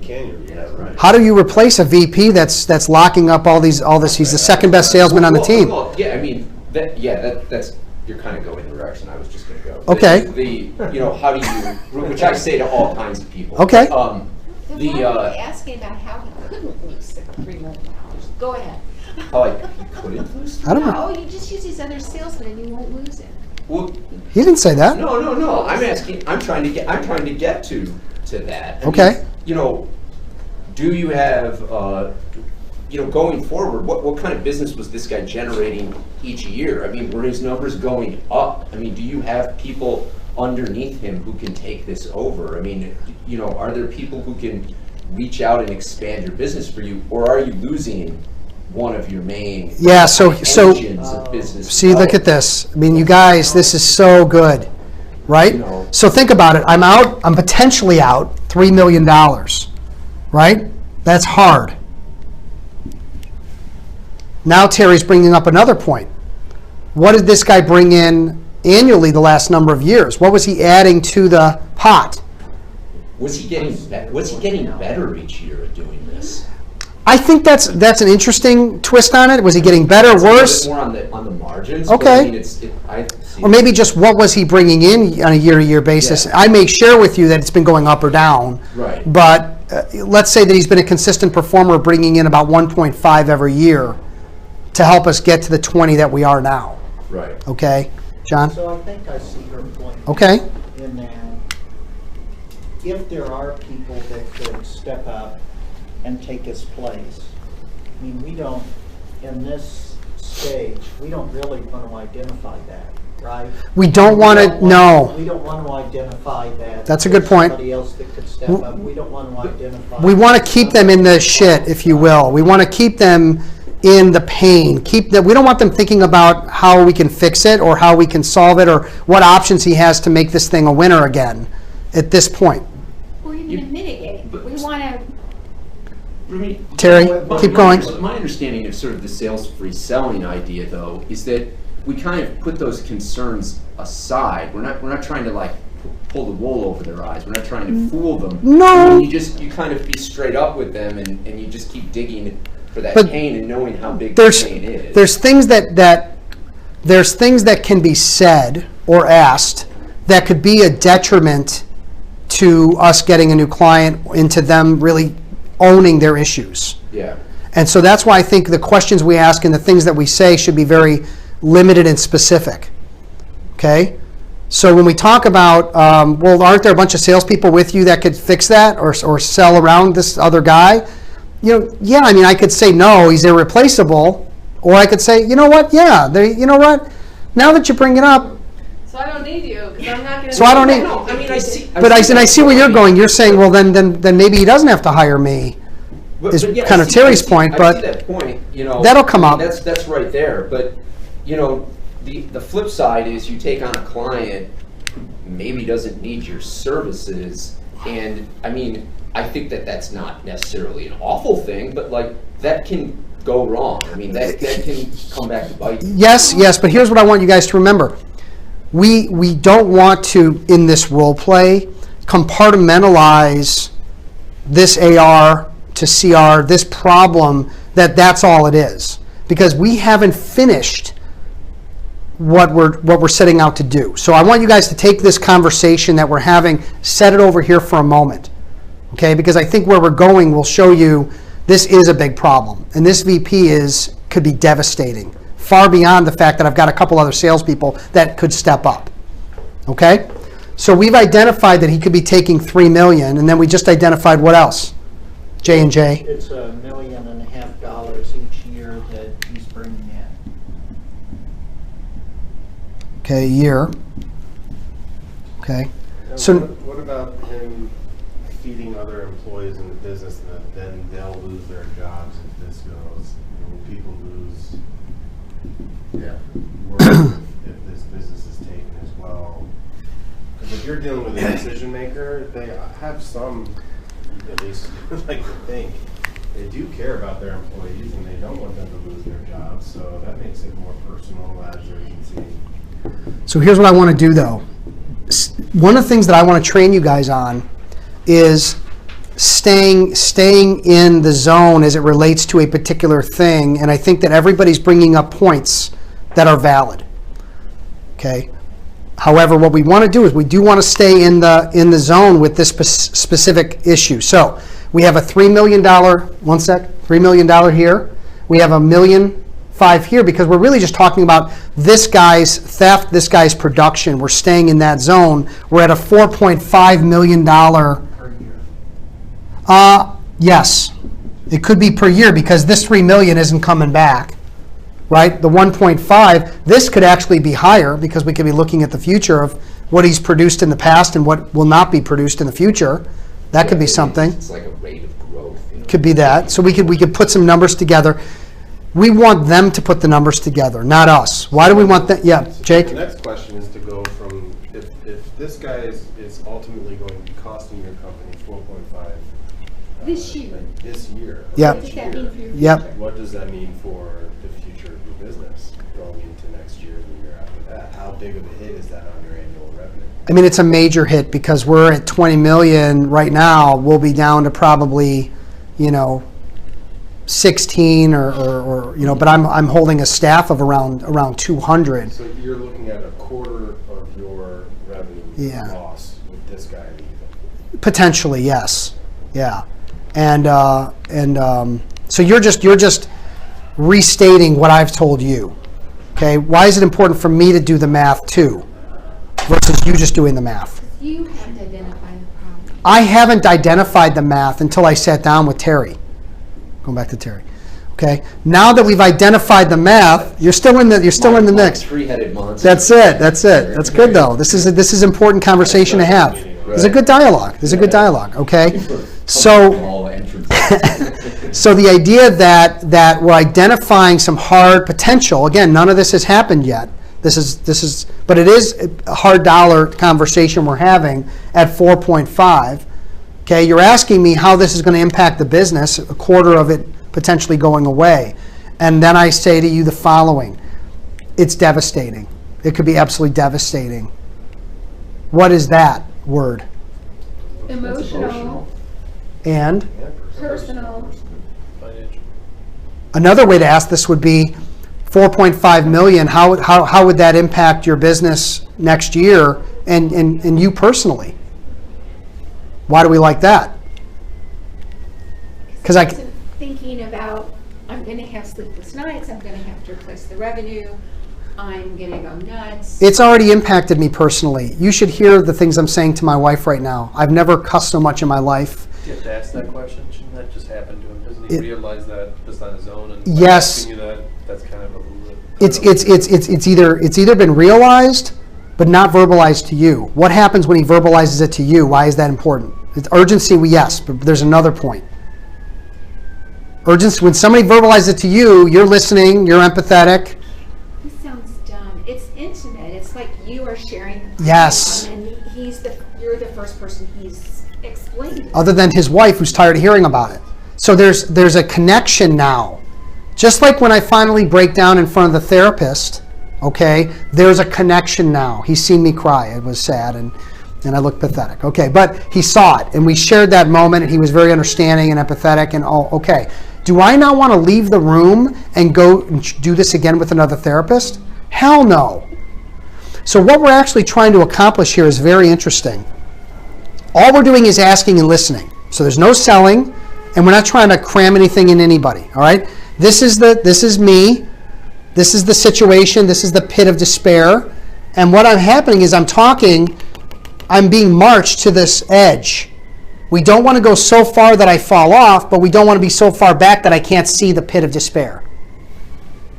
Can you? Yeah, right. How do you replace a VP that's locking up all this? He's the second best salesman on the team. Well, yeah, I mean, that's you're kind of going the direction I was just going to go. Okay. How do you, which I say to all kinds of people. Okay. Then why were you asking about how he couldn't lose $3 million? Go ahead. Oh, you couldn't lose? I don't know. No, you just use these other salesmen and you won't lose it. Well, He didn't say that. no. I'm trying to get to that. I mean, Okay. Do you have, going forward, what kind of business was this guy generating each year? I mean, were his numbers going up? I mean, do you have people underneath him who can take this over? I mean, are there people who can reach out and expand your business for you, or are you losing one of your main Yeah, so engines of business? see, look at this. I mean, you guys, this is so good, right? No. So think about it. I'm potentially out $3 million, right? That's hard. Now Terry's bringing up another point. What did this guy bring in annually the last number of years? What was he adding to the pot? Was he getting better each year at doing this? I think that's an interesting twist on it. Was he getting better, It's a little worse? bit more on the margins. Okay. But I mean, I see Or maybe just what was he bringing in on a year-to-year basis? Yeah. I may share with you that it's been going up or down. Right. But let's say that he's been a consistent performer, bringing in about 1.5 every year to help us get to the 20 that we are now. Right. Okay, John? So I think I see your point. Okay. In that, if there are people that could step up and take his place, I mean, we don't, in this stage, we don't really want to identify that, right? We don't want to, no. We don't want to identify that. That's a good there's point. Somebody else that could step up. We don't want to identify. We want to keep them in the shit, if you will. We want to keep them in the pain. We don't want them thinking about how we can fix it or how we can solve it or what options he has to make this thing a winner again at this point. Or even to mitigate. We want to, Terry, My- keep my- going. My understanding of sort of the sales-free selling idea, though, is that we kind of put those concerns aside. We're not trying to like pull the wool over their eyes. We're not trying to fool them. No. I mean, you kind of be straight up with them, and you just keep digging for that But pain and knowing how big the There's pain is. there's things there's things that can be said or asked that could be a detriment to us getting a new client, into them really owning their issues. Yeah. And so that's why I think the questions we ask and the things that we say should be very limited and specific. Okay? So when we talk about, well, aren't there a bunch of salespeople with you that could fix that or sell around this other guy? Yeah, I mean, I could say, no, he's irreplaceable. Or I could say, you know what, yeah, you know what, now that you bring it up, So I don't need you, because I'm not going to. So I don't need- No, I mean, I see. but I see where you're going. You're saying, well, then maybe he doesn't have to hire me. is yeah, kind of Terry's point, I but see that point, that'll come I mean, up. That's right there, but the flip side is you take on a client who maybe doesn't need your services, and I mean, I think that that's not necessarily an awful thing, but like that can go wrong. I mean, that can come back to bite you. Yes, but here's what I want you guys to remember. We don't want to, in this role play, compartmentalize this AR to CR, this problem, that's all it is. Because we haven't finished what we're setting out to do. So I want you guys to take this conversation that we're having, set it over here for a moment. Okay? Because I think where we're going will show you this is a big problem. And this VP could be devastating. Far beyond the fact that I've got a couple other salespeople that could step up. Okay? So we've identified that he could be taking $3 million, and then we just identified what else? J&J. It's $1.5 million each year that he's bringing in. Okay, a year. Okay. And So what about him feeding other employees in the business that then they'll lose their jobs if this goes? Will people lose work if this business is taken as well? Because if you're dealing with a decision maker, they have some, at least like to think, they do care about their employees and they don't want them to lose their jobs. So that makes it more personal as urgency. So here's what I want to do, though. One of the things that I want to train you guys on is staying in the zone as it relates to a particular thing, and I think that everybody's bringing up points that are valid. Okay. However, what we want to do is we do want to stay in the zone with this specific issue. So we have a $3 million. $3 million here. We have $1.5 million here because we're really just talking about this guy's theft, this guy's production. We're staying in that zone. We're at a $4.5 million. Per year. Yes, it could be per year because this $3 million isn't coming back, right? The 1.5, this could actually be higher because we could be looking at the future of what he's produced in the past and what will not be produced in the future. That could be something. It's like a rate of growth. You know? Could be that. So we could put some numbers together. We want them to put the numbers together, not us. Why do we want that? Yeah, Jake? The next question is to go from, if this guy is ultimately going to be costing your company 4.5 This year. This year. Yep. What does that mean for your Yep. future? What does that mean for the future of your business going into next year and the year after that? How big of a hit is that on your annual revenue? I mean, it's a major hit because we're at 20 million right now. We'll be down to probably, 16 or but I'm holding a staff of around 200. So you're looking at a quarter of your revenue loss with this guy leaving. Potentially, yes. Yeah. And so you're just restating what I've told you. Okay? Why is it important for me to do the math too versus you just doing the math? You have to identify the problem. I haven't identified the math until I sat down with Terry. Going back to Terry. Okay. Now that we've identified the math, you're still in the mix. Three-headed monster. That's it. That's good though. This is important conversation to have. There's a good dialogue. Okay. So so the idea that we're identifying some hard potential. Again, none of this has happened yet. But it is a hard dollar conversation we're having at 4.5. Okay, you're asking me how this is going to impact the business, a quarter of it potentially going away. And then I say to you the following. It's devastating. It could be absolutely devastating. What is that word? Emotional, And personal. another way to ask this would be 4.5 million, how would that impact your business next year and you personally? Why do we like that? Because I wasn't thinking about, I'm going to have sleepless nights, I'm going to have to replace the revenue, I'm going to go nuts. It's already impacted me personally. You should hear the things I'm saying to my wife right now. I've never cussed so much in my life. Do you have to ask that question? Shouldn't that just happen to him? Doesn't he realize that just on his own? And Yes. asking you that's kind of a little bit. It's either been realized but not verbalized to you. What happens when he verbalizes it to you? Why is that important? It's urgency, yes, but there's another point. Urgency, when somebody verbalizes it to you, you're listening, you're empathetic. This sounds dumb. It's Yes. And you're the first person he's explained. Other than his wife, who's tired of hearing about it. So there's a connection now. Just like when I finally break down in front of the therapist, okay, there's a connection now. He's seen me cry. It was sad, and I looked pathetic. Okay, but he saw it, and we shared that moment, and he was very understanding and empathetic, and okay. Do I now want to leave the room and go and do this again with another therapist? Hell no. So what we're actually trying to accomplish here is very interesting. All we're doing is asking and listening. So there's no selling, and we're not trying to cram anything in anybody, all right? This is me. This is the situation. This is the pit of despair. And what I'm happening is I'm being marched to this edge. We don't want to go so far that I fall off, but we don't want to be so far back that I can't see the pit of despair.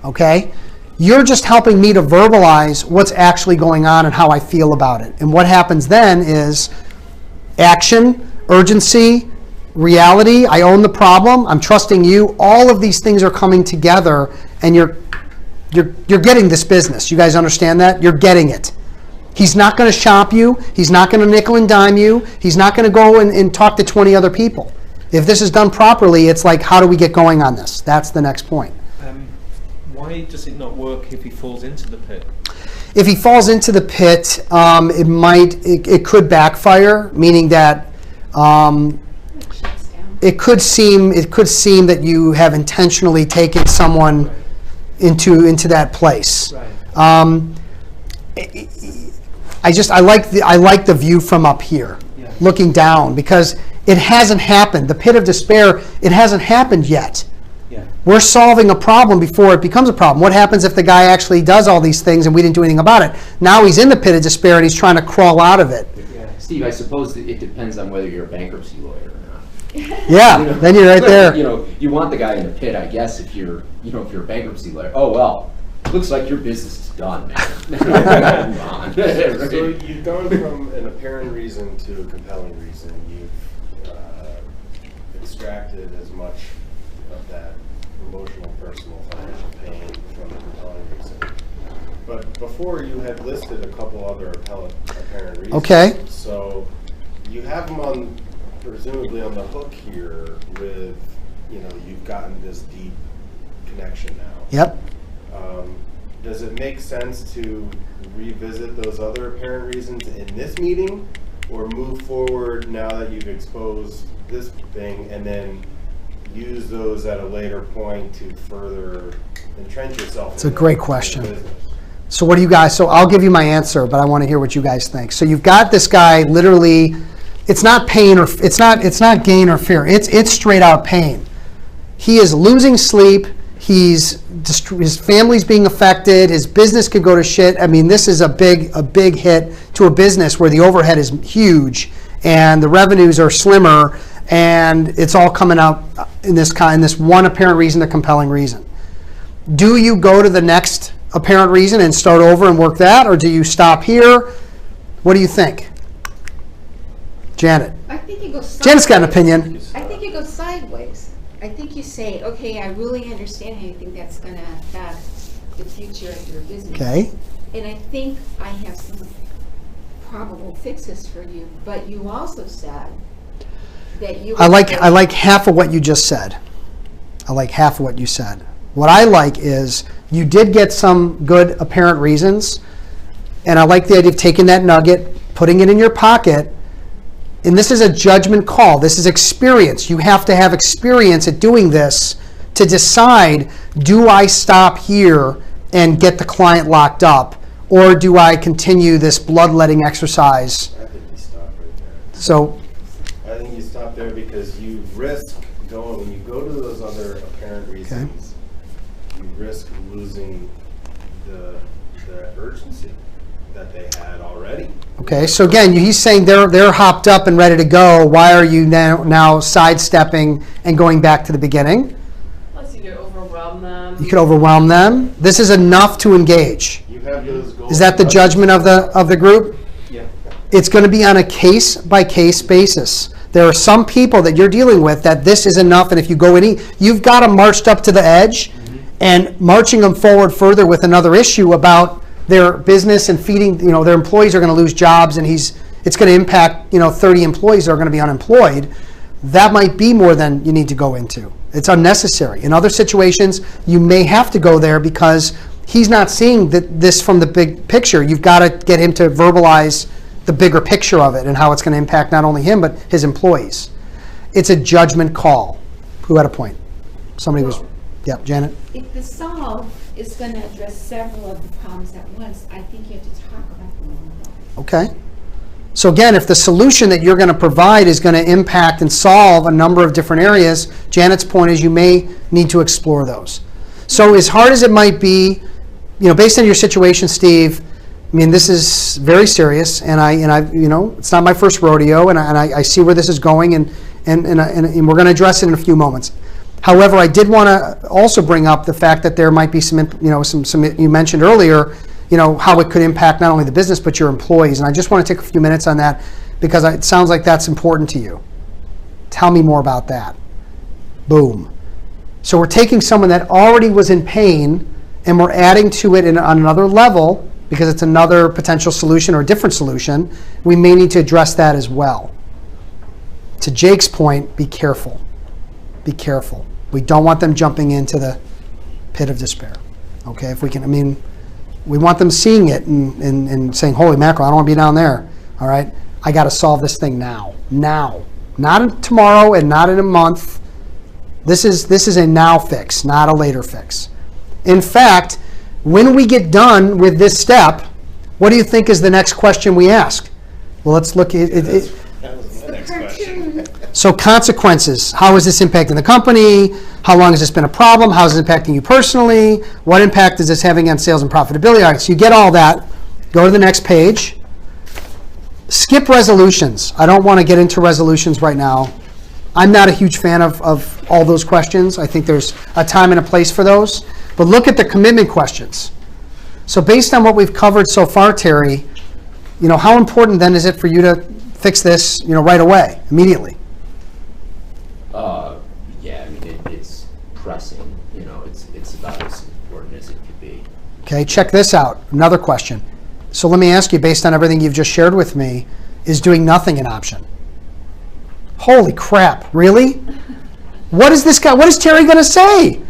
Okay? You're just helping me to verbalize what's actually going on and how I feel about it. And what happens then is action, urgency, reality. I own the problem. I'm trusting you. All of these things are coming together, and you're getting this business. You guys understand that? You're getting it. He's not going to shop you. He's not going to nickel and dime you. He's not going to go and talk to 20 other people. If this is done properly, it's like, how do we get going on this? That's the next point. Why does it not work if he falls into the pit? If he falls into the pit, it could backfire, meaning that it could seem that you have intentionally taken someone into that place. Right. I like the view from up here, looking down, because it hasn't happened. The pit of despair, it hasn't happened yet. Yeah. We're solving a problem before it becomes a problem. What happens if the guy actually does all these things and we didn't do anything about it? Now he's in the pit of despair and he's trying to crawl out of it. Yeah. Steve, I suppose it depends on whether you're a bankruptcy lawyer or not. Yeah, then you're right there. You want the guy in the pit, I guess, if you're a bankruptcy lawyer. Oh, well, looks like your business is done, man. Move on. So you've gone from an apparent reason to a compelling reason. You've extracted as much of that emotional, personal, financial pain from the compelling reason. But before you had listed a couple other apparent reasons. Okay. So you have them presumably on the hook here with, you've gotten this deep connection now. Yep. Does it make sense to revisit those other apparent reasons in this meeting, or move forward now that you've exposed this thing and then use those at a later point to further entrench yourself? It's a great question. So what do you guys, so I'll give you my answer, but I want to hear what you guys think. So you've got this guy literally, it's not pain or, it's not gain or fear. It's straight out pain. He is losing sleep. His family's being affected. His business could go to shit. I mean, this is a big hit to a business where the overhead is huge and the revenues are slimmer, and it's all coming out in this one apparent reason, the compelling reason. Do you go to the next apparent reason and start over and work that, or do you stop here? What do you think, Janet? I think it goes sideways. Janet's got an opinion. I think it goes sideways. I think you say, okay, I really understand how you think that's going to affect the future of your business. Okay. And I think I have some probable fixes for you. But you also said that you... I like half of what you just said. I like half of what you said. What I like is you did get some good apparent reasons, and I like the idea of taking that nugget, putting it in your pocket. And this is a judgment call. This is experience. You have to have experience at doing this to decide, do I stop here and get the client locked up, or do I continue this bloodletting exercise? I think you stop right there. So, I think you stop there because you risk going, when you go to those other apparent reasons, you risk losing the urgency that they had already. okay, so again, he's saying they're hopped up and ready to go. Why are you now sidestepping and going back to the beginning? Plus, you could overwhelm them. You could overwhelm them. This is enough to engage. You have those goals. Is that the judgment of the group? Yeah. It's going to be on a case-by-case basis. There are some people that you're dealing with that this is enough, and if you go you've got them marched up to the edge, and marching them forward further with another issue about their business and feeding, their employees are going to lose jobs, and it's going to impact, 30 employees that are going to be unemployed. That might be more than you need to go into. It's unnecessary. In other situations, you may have to go there because he's not seeing this from the big picture. You've got to get him to verbalize the bigger picture of it and how it's going to impact not only him, but his employees. It's a judgment call. Who had a point? Somebody was, yeah, Janet? If the solve is going to address several of the problems at once, I think you have to talk about them all. Okay. So again, if the solution that you're going to provide is going to impact and solve a number of different areas, Janet's point is you may need to explore those. So as hard as it might be, based on your situation, Steve, I mean, this is very serious, and I it's not my first rodeo, and I see where this is going, and we're going to address it in a few moments. However, I did want to also bring up the fact that there might be some you mentioned earlier, how it could impact not only the business but your employees, and I just want to take a few minutes on that because it sounds like that's important to you. Tell me more about that. Boom. So we're taking someone that already was in pain and we're adding to it on another level because it's another potential solution or a different solution. We may need to address that as well. To Jake's point, be careful. Be careful. We don't want them jumping into the pit of despair. Okay, if we can, we want them seeing it and saying, holy mackerel, I don't want to be down there. All right, I got to solve this thing now. Now. Not tomorrow and not in a month. This is a now fix, not a later fix. In fact, when we get done with this step, what do you think is the next question we ask? Well, let's look at it. That was my next question. So consequences. How is this impacting the company? How long has this been a problem? How is it impacting you personally? What impact is this having on sales and profitability? All right, so you get all that. Go to the next page. Skip resolutions. I don't want to get into resolutions right now. I'm not a huge fan of all those questions. I think there's a time and a place for those. But look at the commitment questions. So based on what we've covered so far, Terry, how important then is it for you to fix this, right away, immediately? Yeah, it's pressing. It's about as important as it could be. Okay, check this out. Another question. So let me ask you, based on everything you've just shared with me, is doing nothing an option? Holy crap, really? What is Terry going to say?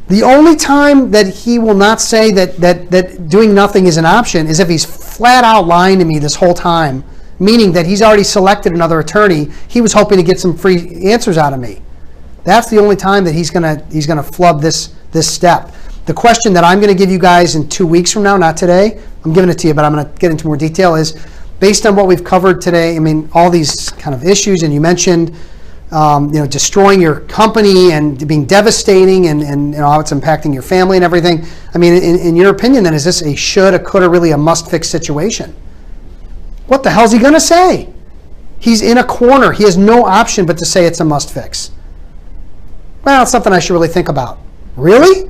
The only time that he will not say that doing nothing is an option is if he's flat out lying to me this whole time, meaning that he's already selected another attorney. He was hoping to get some free answers out of me. That's the only time that he's gonna flub this step. The question that I'm going to give you guys in 2 weeks from now, not today, I'm giving it to you, but I'm going to get into more detail, is based on what we've covered today, all these kind of issues, and you mentioned destroying your company and being devastating and how it's impacting your family and everything. In your opinion, then, is this a should, a could, or really a must-fix situation? What the hell is he going to say? He's in a corner. He has no option but to say it's a must-fix. Well, it's something I should really think about. Really?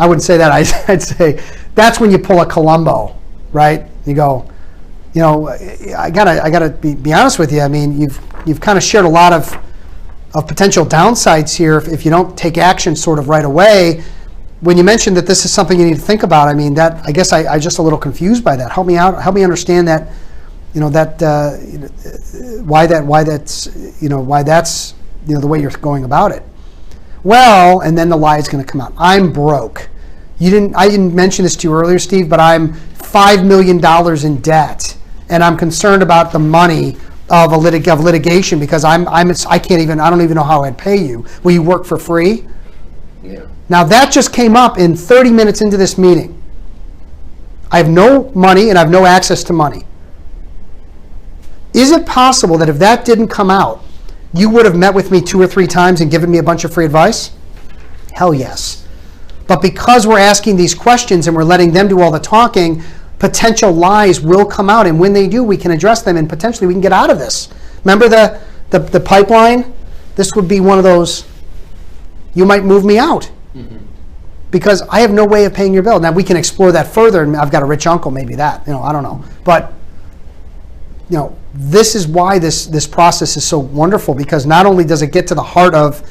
I wouldn't say that. I'd say that's when you pull a Columbo, right? You go, I gotta be honest with you. You've kind of shared a lot of potential downsides here if you don't take action sort of right away. When you mentioned that this is something you need to think about, I guess I just a little confused by that. Help me out. Help me understand that. Why that's the way you're going about it. Well, and then the lie is going to come out. I'm broke. I didn't mention this to you earlier, Steve, but I'm $5 million in debt, and I'm concerned about the money of litigation because I don't even know how I'd pay you. Will you work for free? Yeah. Now that just came up in 30 minutes into this meeting. I have no money and I have no access to money. Is it possible that if that didn't come out, you would have met with me 2 or 3 times and given me a bunch of free advice? Hell yes. But because we're asking these questions and we're letting them do all the talking, potential lies will come out. And when they do, we can address them and potentially we can get out of this. Remember the pipeline? This would be one of those, you might move me out. Mm-hmm. Because I have no way of paying your bill. Now we can explore that further, and I've got a rich uncle, maybe that, I don't know. But this is why this process is so wonderful, because not only does it get to the heart of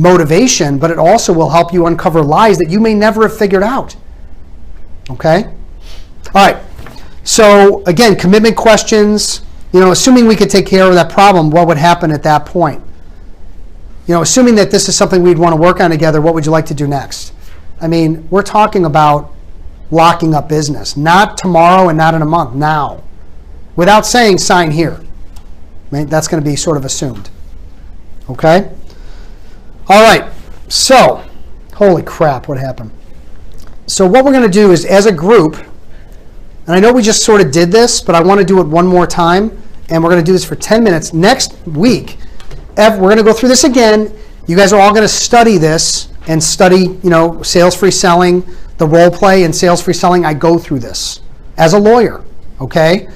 motivation, but it also will help you uncover lies that you may never have figured out. Okay? All right. So again, commitment questions, assuming we could take care of that problem, what would happen at that point? Assuming that this is something we'd want to work on together, what would you like to do next? I mean, we're talking about locking up business, not tomorrow and not in a month, now. Without saying sign here. Right? That's going to be sort of assumed. Okay? All right. So, holy crap, what happened? So what we're going to do is, as a group, and I know we just sort of did this, but I want to do it one more time, and we're going to do this for 10 minutes. Next week, we're going to go through this again. You guys are all going to study this and study, sales-free selling, the role play in sales-free selling. I go through this as a lawyer, okay?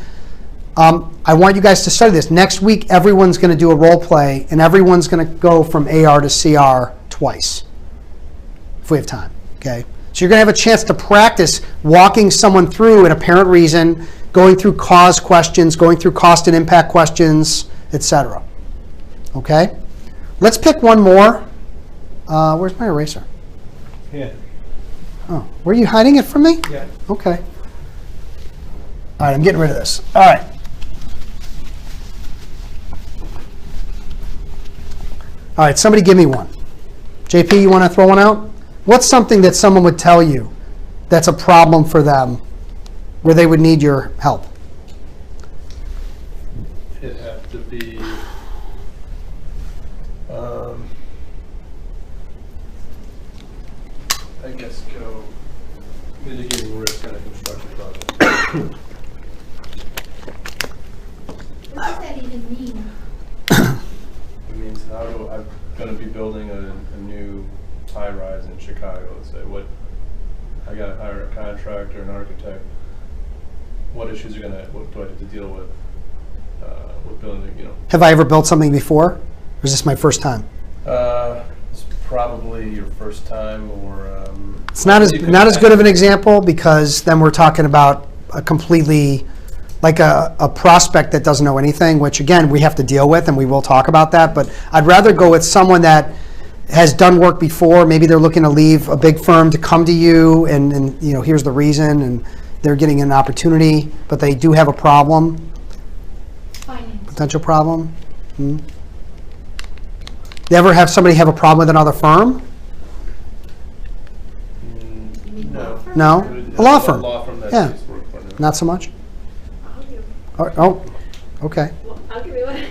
I want you guys to study this. Next week, everyone's going to do a role play, and everyone's going to go from AR to CR twice, if we have time, okay? So you're going to have a chance to practice walking someone through an apparent reason, going through cause questions, going through cost and impact questions, etc. Okay? Let's pick one more. Where's my eraser? Here. Oh, were you hiding it from me? Yeah. Okay. All right, I'm getting rid of this. All right. All right, somebody give me one. JP, you want to throw one out? What's something that someone would tell you that's a problem for them where they would need your help? It'd have to be, I guess, go mitigating risk on a construction project. What does that even mean? It means I'm going to be building a new high-rise in Chicago. Let's say I got to hire a contractor, an architect. What issues what do I have to deal with building? Have I ever built something before? Or is this my first time? It's probably your first time, or it's not as good of an example, because then we're talking about a completely, like a prospect that doesn't know anything, which again we have to deal with, and we will talk about that. But I'd rather go with someone that has done work before. Maybe they're looking to leave a big firm to come to you, and here's the reason, and they're getting an opportunity, but they do have a problem. Finance. Potential problem. You ever have somebody have a problem with another firm? You mean law No. firm? No? A law firm. A law firm that Yeah. she's worked for now. Not so much? I'll give, Oh, okay. well, I'll give you one. Can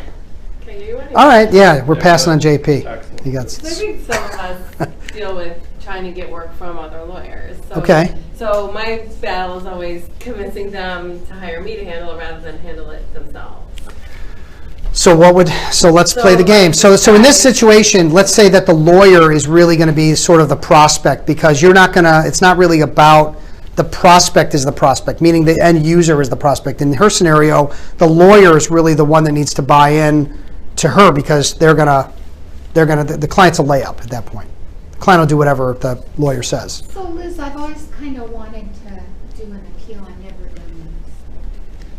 I give you one? All right, yeah, we're Yeah, passing on but- JP. Excellent. You got So I think some of us deal with trying to get work from other lawyers. So, Okay. So my battle is always convincing them to hire me to handle it rather than handle it themselves. So let's play the game. So in this situation, let's say that the lawyer is really going to be sort of the prospect, because it's not really about the prospect is the prospect, meaning the end user is the prospect. In her scenario, the lawyer is really the one that needs to buy in to her, because the client's a layup at that point. The client will do whatever the lawyer says. So Liz, I've always kind of wanted to do an appeal. I've never done this.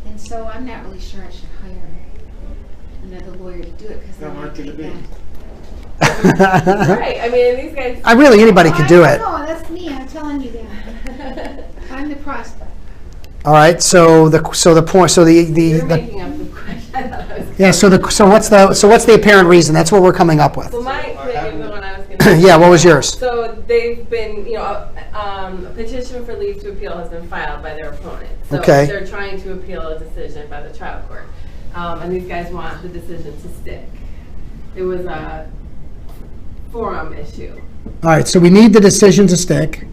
And so I'm not really sure I should hire another lawyer to do it, because then I take that. Right. I mean, these guys. Anybody could do it. No, that's me. I'm telling you that. I'm the prospect. All right. So the You're making up the question. I thought I was. yeah. So what's the apparent reason? That's what we're coming up with. Well, my opinion, the one I was going to. Yeah. What was yours? So they've been, a petition for leave to appeal has been filed by their opponent. So Okay. they're trying to appeal a decision by the trial court. And these guys want the decision to stick. It was a forum issue. All right. So we need the decision to stick.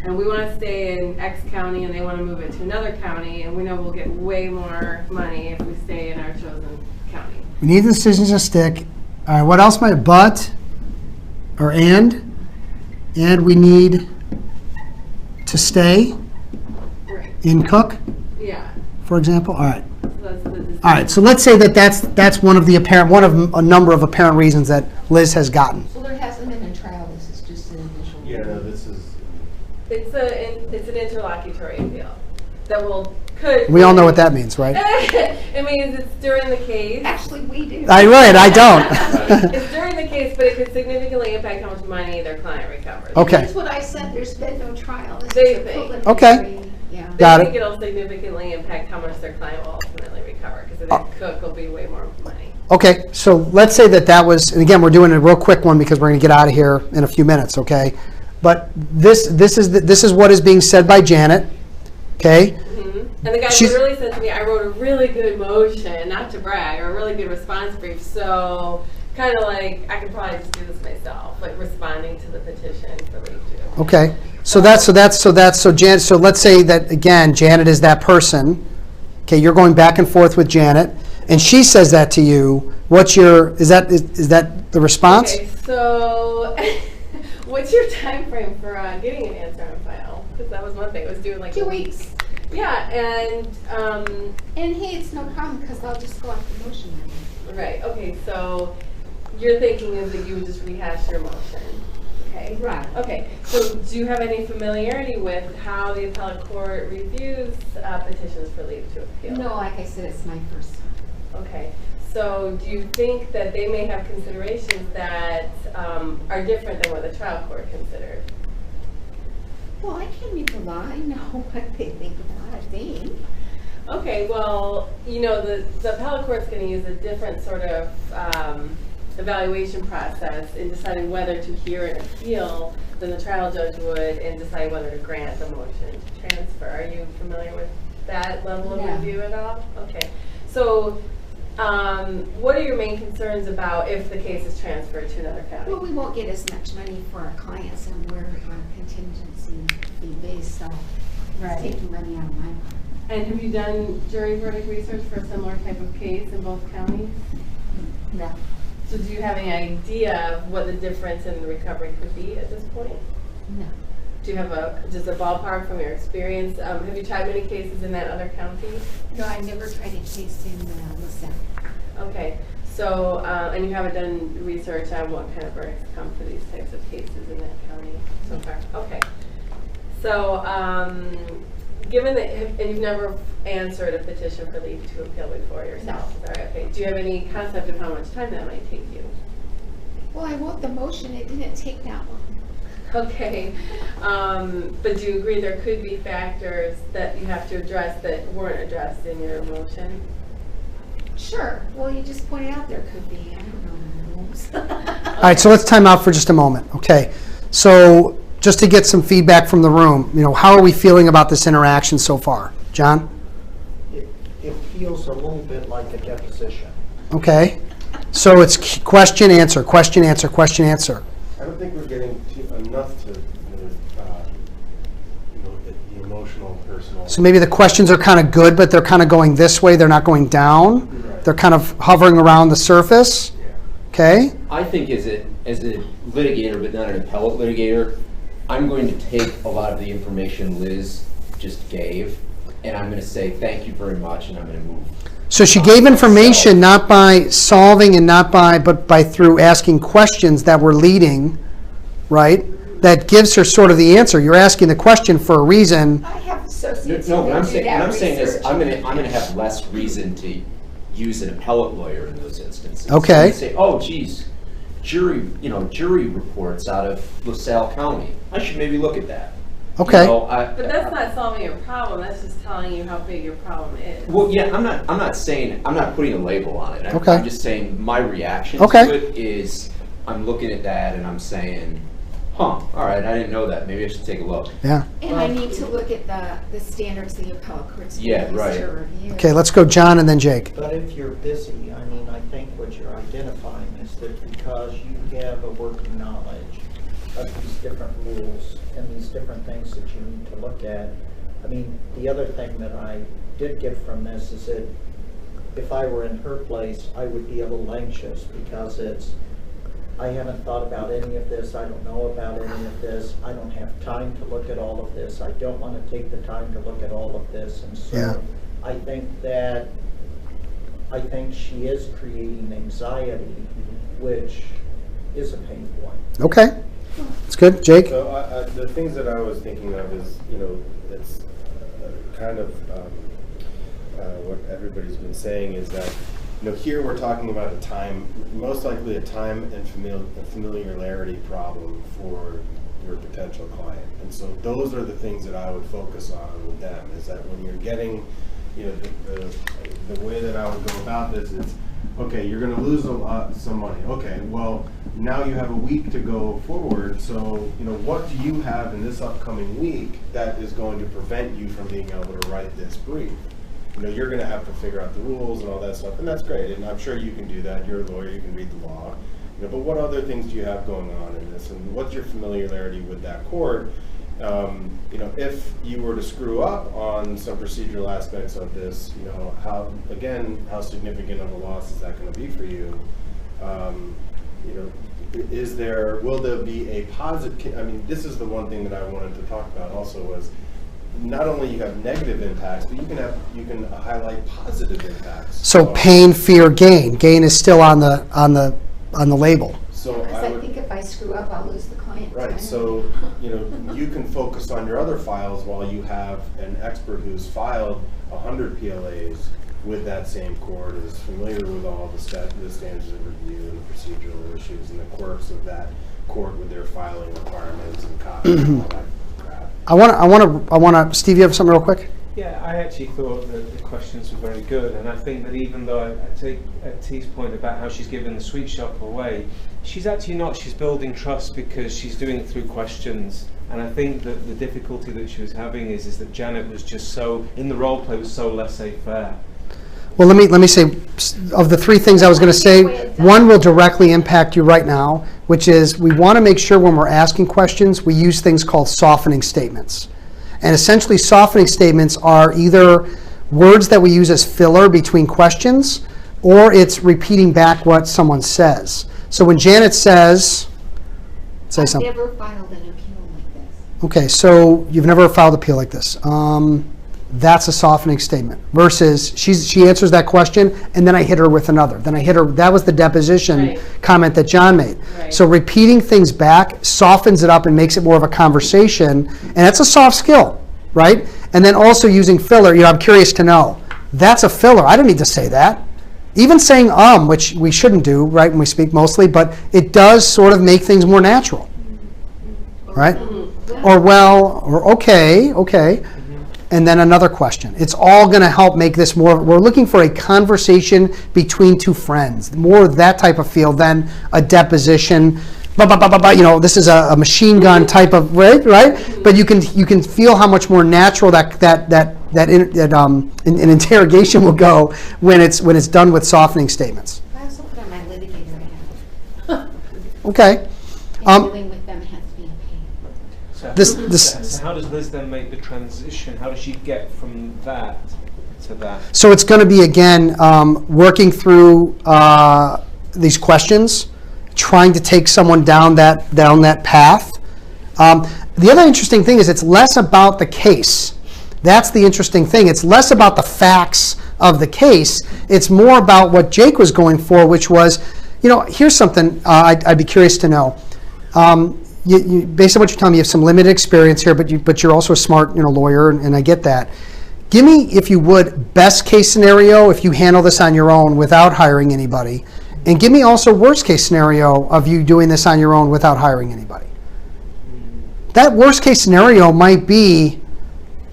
And we want to stay in X county, and they want to move it to another county, and we know we'll get way more money if we stay in our chosen county. We need the decision to stick. All right. What else might but or and we need to stay Right. in Cook, Yeah. for example. All right. So that's the decision. All right. So let's say that's one of a number of apparent reasons that Liz has gotten. So there hasn't been a trial. This is just an initial. Yeah, no, this is, It's an interlocutory appeal that could. We all know what that means, right? It means it's during the case. Actually, we do. I don't. It's during the case. case, but it could significantly impact how much money their client recovers. Okay. That's what I said, there's been no trial. This They is a think. preliminary, Okay. Yeah. Got They it. think it'll significantly impact how much their client will ultimately recover, because the cook will be way more money. Okay, so let's say that was, and again, we're doing a real quick one because we're going to get out of here in a few minutes, okay? But this is what is being said by Janet, okay? And the guy She's- literally said to me, I wrote a really good motion, not to brag, or a really good response brief, so kind of like, I could probably just do this myself, like responding to the petition for leave to. Okay, so Janet, so let's say that, again, Janet is that person, okay, you're going back and forth with Janet, and she says that to you, is that the response? Okay, so what's your time frame for getting an answer on file? Because that was one thing, it was doing like 2 weeks. Yeah, and hey, it's no problem, because I'll just go off the motion. right, okay, so your thinking is that you would just rehash your motion, okay? Right. Okay, so do you have any familiarity with how the appellate court reviews petitions for leave to appeal? No, like I said, it's my first time. Okay, so do you think that they may have considerations that are different than what the trial court considered? Well, I can't read the law, I know what they think of that thing. Okay, well, you know, the appellate court's going to use a different sort of evaluation process in deciding whether to hear an appeal than the trial judge would in deciding whether to grant the motion to transfer. Are you familiar with that level of Yeah. review at all? Okay, so what are your main concerns about if the case is transferred to another county? Well, we won't get as much money for our clients, and we're contingency fee based, so Right. it's taking money out of my pocket. And have you done jury verdict research for a similar type of case in both counties? No. So do you have any idea of what the difference in the recovery could be at this point? No. Do you have just a ballpark from your experience? Have you tried many cases in that other county? No, I never tried a case in LaSalle. Okay, so, and you haven't done research on what kind of verdicts come for these types of cases in that county so far? Okay. So, given that, and you've never answered a petition for leave to appeal before yourself, is that right? Okay. Do you have any concept of how much time that might take you? Well, I wrote the motion, it didn't take that long. Okay, but do you agree there could be factors that you have to address that weren't addressed in your motion? Sure, well, you just pointed out there could be, I don't know the rules. All right, so let's time out for just a moment, okay? So just to get some feedback from the room, how are we feeling about this interaction so far? John? It feels a little bit like a deposition. Okay, so it's question, answer, question, answer, question, answer. I don't think we're getting enough to, the emotional, personal. So maybe the questions are kind of good, but they're kind of going this way, they're not going down. Right. They're kind of hovering around the surface, Yeah. okay? I think as a litigator, but not an appellate litigator, I'm going to take a lot of the information Liz just gave, and I'm going to say thank you very much, and I'm going to move. So she gave information not by solving and but by through asking questions that were leading, right? That gives her sort of the answer. You're asking the question for a reason. I have associates No, who what I'm do saying, that what I'm saying is, research. I'm gonna have less reason to use an appellate lawyer in those instances. Okay. I'm gonna say, oh, geez, jury reports out of LaSalle County. I should maybe look at that. Okay. But that's not solving your problem, that's just telling you how big your problem is. Well, yeah, I'm not saying, I'm not putting a label on it. Okay. I'm just saying my reaction Okay. to it is, I'm looking at that and I'm saying, all right, I didn't know that. Maybe I should take a look. Yeah. And I need to look at the standards the appellate courts Yeah, use right. to review. Okay, let's go John and then Jake. But if you're busy, I think what you're identifying is that because you have a working knowledge of these different rules and these different things that you need to look at, the other thing that I did get from this is that if I were in her place, I would be a little anxious because I haven't thought about any of this, I don't know about any of this, I don't have time to look at all of this, I don't want to take the time to look at all of this, and so Yeah. I think she is creating anxiety, which is a pain point. Okay. That's good. Jake? So the things that I was thinking of is, it's kind of what everybody's been saying is that here we're talking about most likely a time and familiarity problem for your potential client. And so those are the things that I would focus on with them, is that when you're getting, the way that I would go about this is, okay, you're going to lose some money. Okay, well, now you have a week to go forward. So, what do you have in this upcoming week that is going to prevent you from being able to write this brief? You're going to have to figure out the rules and all that stuff, and that's great. And I'm sure you can do that. You're a lawyer, you can read the law. But what other things do you have going on in this, and what's your familiarity with that court? If you were to screw up on some procedural aspects of this, how significant of a loss is that going to be for you? Will there be a positive? This is the one thing that I wanted to talk about also was, not only you have negative impacts, but you can highlight positive impacts. So pain, fear, gain. Gain is still on the label. So Because I think if I screw up, I'll lose the client. Right, so, you can focus on your other files while you have an expert who's filed 100 PLAs with that same court, is familiar with all the standards of review and the procedural issues and the quirks of that court with their filing requirements and copies and all that crap. I want to, Steve, you have something real quick? Yeah, I actually thought that the questions were very good, and I think that even though I take T's point about how she's giving the sweet shop away, she's actually not. She's building trust because she's doing it through questions. And I think that the difficulty that she was having is that Janet was just so, in the role play, was so laissez-faire. Well, let me say, of the three things I was going to say, one will directly impact you right now, which is we want to make sure when we're asking questions, we use things called softening statements. And essentially, softening statements are either words that we use as filler between questions, or it's repeating back what someone says. So when Janet says, say something. I've never filed an appeal like this. Okay, so you've never filed an appeal like this. That's a softening statement. Versus she answers that question, and then I hit her with another. Then I hit her. That was the deposition comment that John made. Right. So repeating things back softens it up and makes it more of a conversation, and that's a soft skill, right? And then also using filler. I'm curious to know. That's a filler. I don't need to say that. Even saying which we shouldn't do, right, when we speak mostly, but it does sort of make things more natural, right? Or well, or okay. And then another question. It's all going to help make this more, we're looking for a conversation between two friends, more of that type of feel than a deposition. This is a machine gun type of, right? But you can feel how much more natural an interrogation will go when it's done with softening statements. I also put on my litigator hat. Okay. Dealing with them has to be a pain. So how does Liz then make the transition? How does she get from that to that? So it's going to be, again, working through these questions, trying to take someone down that path. The other interesting thing is it's less about the case. That's the interesting thing. It's less about the facts of the case. It's more about what Jake was going for, which was, here's something I'd be curious to know. You, based on what you're telling me, you have some limited experience here, but you're also a smart lawyer, and I get that. Give me, if you would, best case scenario if you handle this on your own without hiring anybody, and give me also worst case scenario of you doing this on your own without hiring anybody. That worst case scenario might be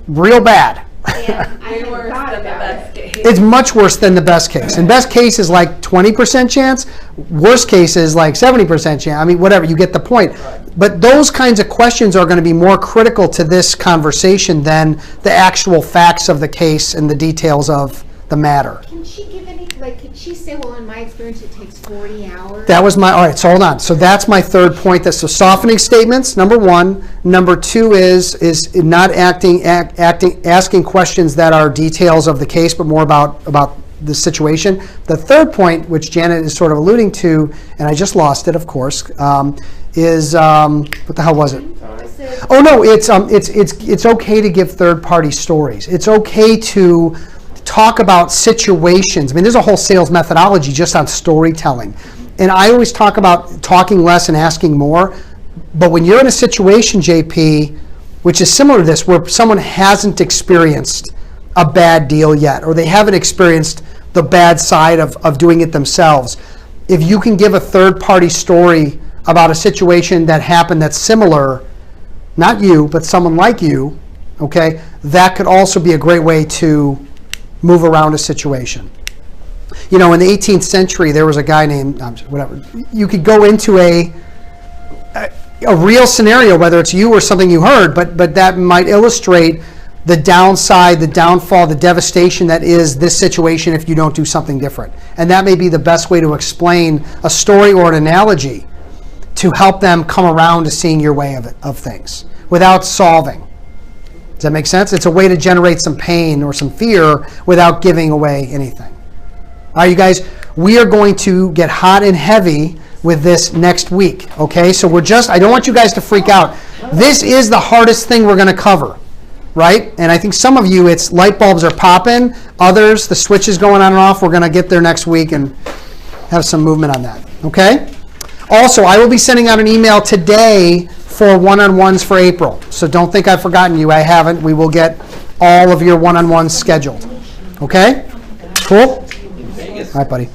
real bad. And I Way hadn't worse thought than the about best it. case. It's much worse than the best case. And best case is like 20% chance. Worst case is like 70% chance. Whatever, you get the point. But those kinds of questions are going to be more critical to this conversation than the actual facts of the case and the details of the matter. Can she give any, could she say, well, in my experience, it takes 40 hours? That was all right, so hold on. So that's my third point. That's so softening statements, number one. Number two is not asking questions that are details of the case, but more about the situation. The third point, which Janet is sort of alluding to, and I just lost it, of course, is, what the hell was it? Oh no, it's okay to give third-party stories. It's okay to talk about situations. There's a whole sales methodology just on storytelling. And I always talk about talking less and asking more. But when you're in a situation, JP, which is similar to this, where someone hasn't experienced a bad deal yet, or they haven't experienced the bad side of doing it themselves. If you can give a third-party story about a situation that happened that's similar, not you, but someone like you, okay, that could also be a great way to move around a situation. You know, in the 18th century, there was a guy named, whatever, you could go into a real scenario, whether it's you or something you heard, but that might illustrate the downside, the downfall, the devastation that is this situation if you don't do something different. And that may be the best way to explain a story or an analogy to help them come around to seeing your way of things without solving. Does that make sense? It's a way to generate some pain or some fear without giving away anything. All right, you guys, we are going to get hot and heavy with this next week, okay? So I don't want you guys to freak out. This is the hardest thing we're going to cover, right? And I think some of you, it's light bulbs are popping. Others, the switch is going on and off. We're going to get there next week and have some movement on that, okay? Also, I will be sending out an email today for one-on-ones for April. So don't think I've forgotten you. I haven't. We will get all of your one-on-ones scheduled, okay? Cool? All right, buddy.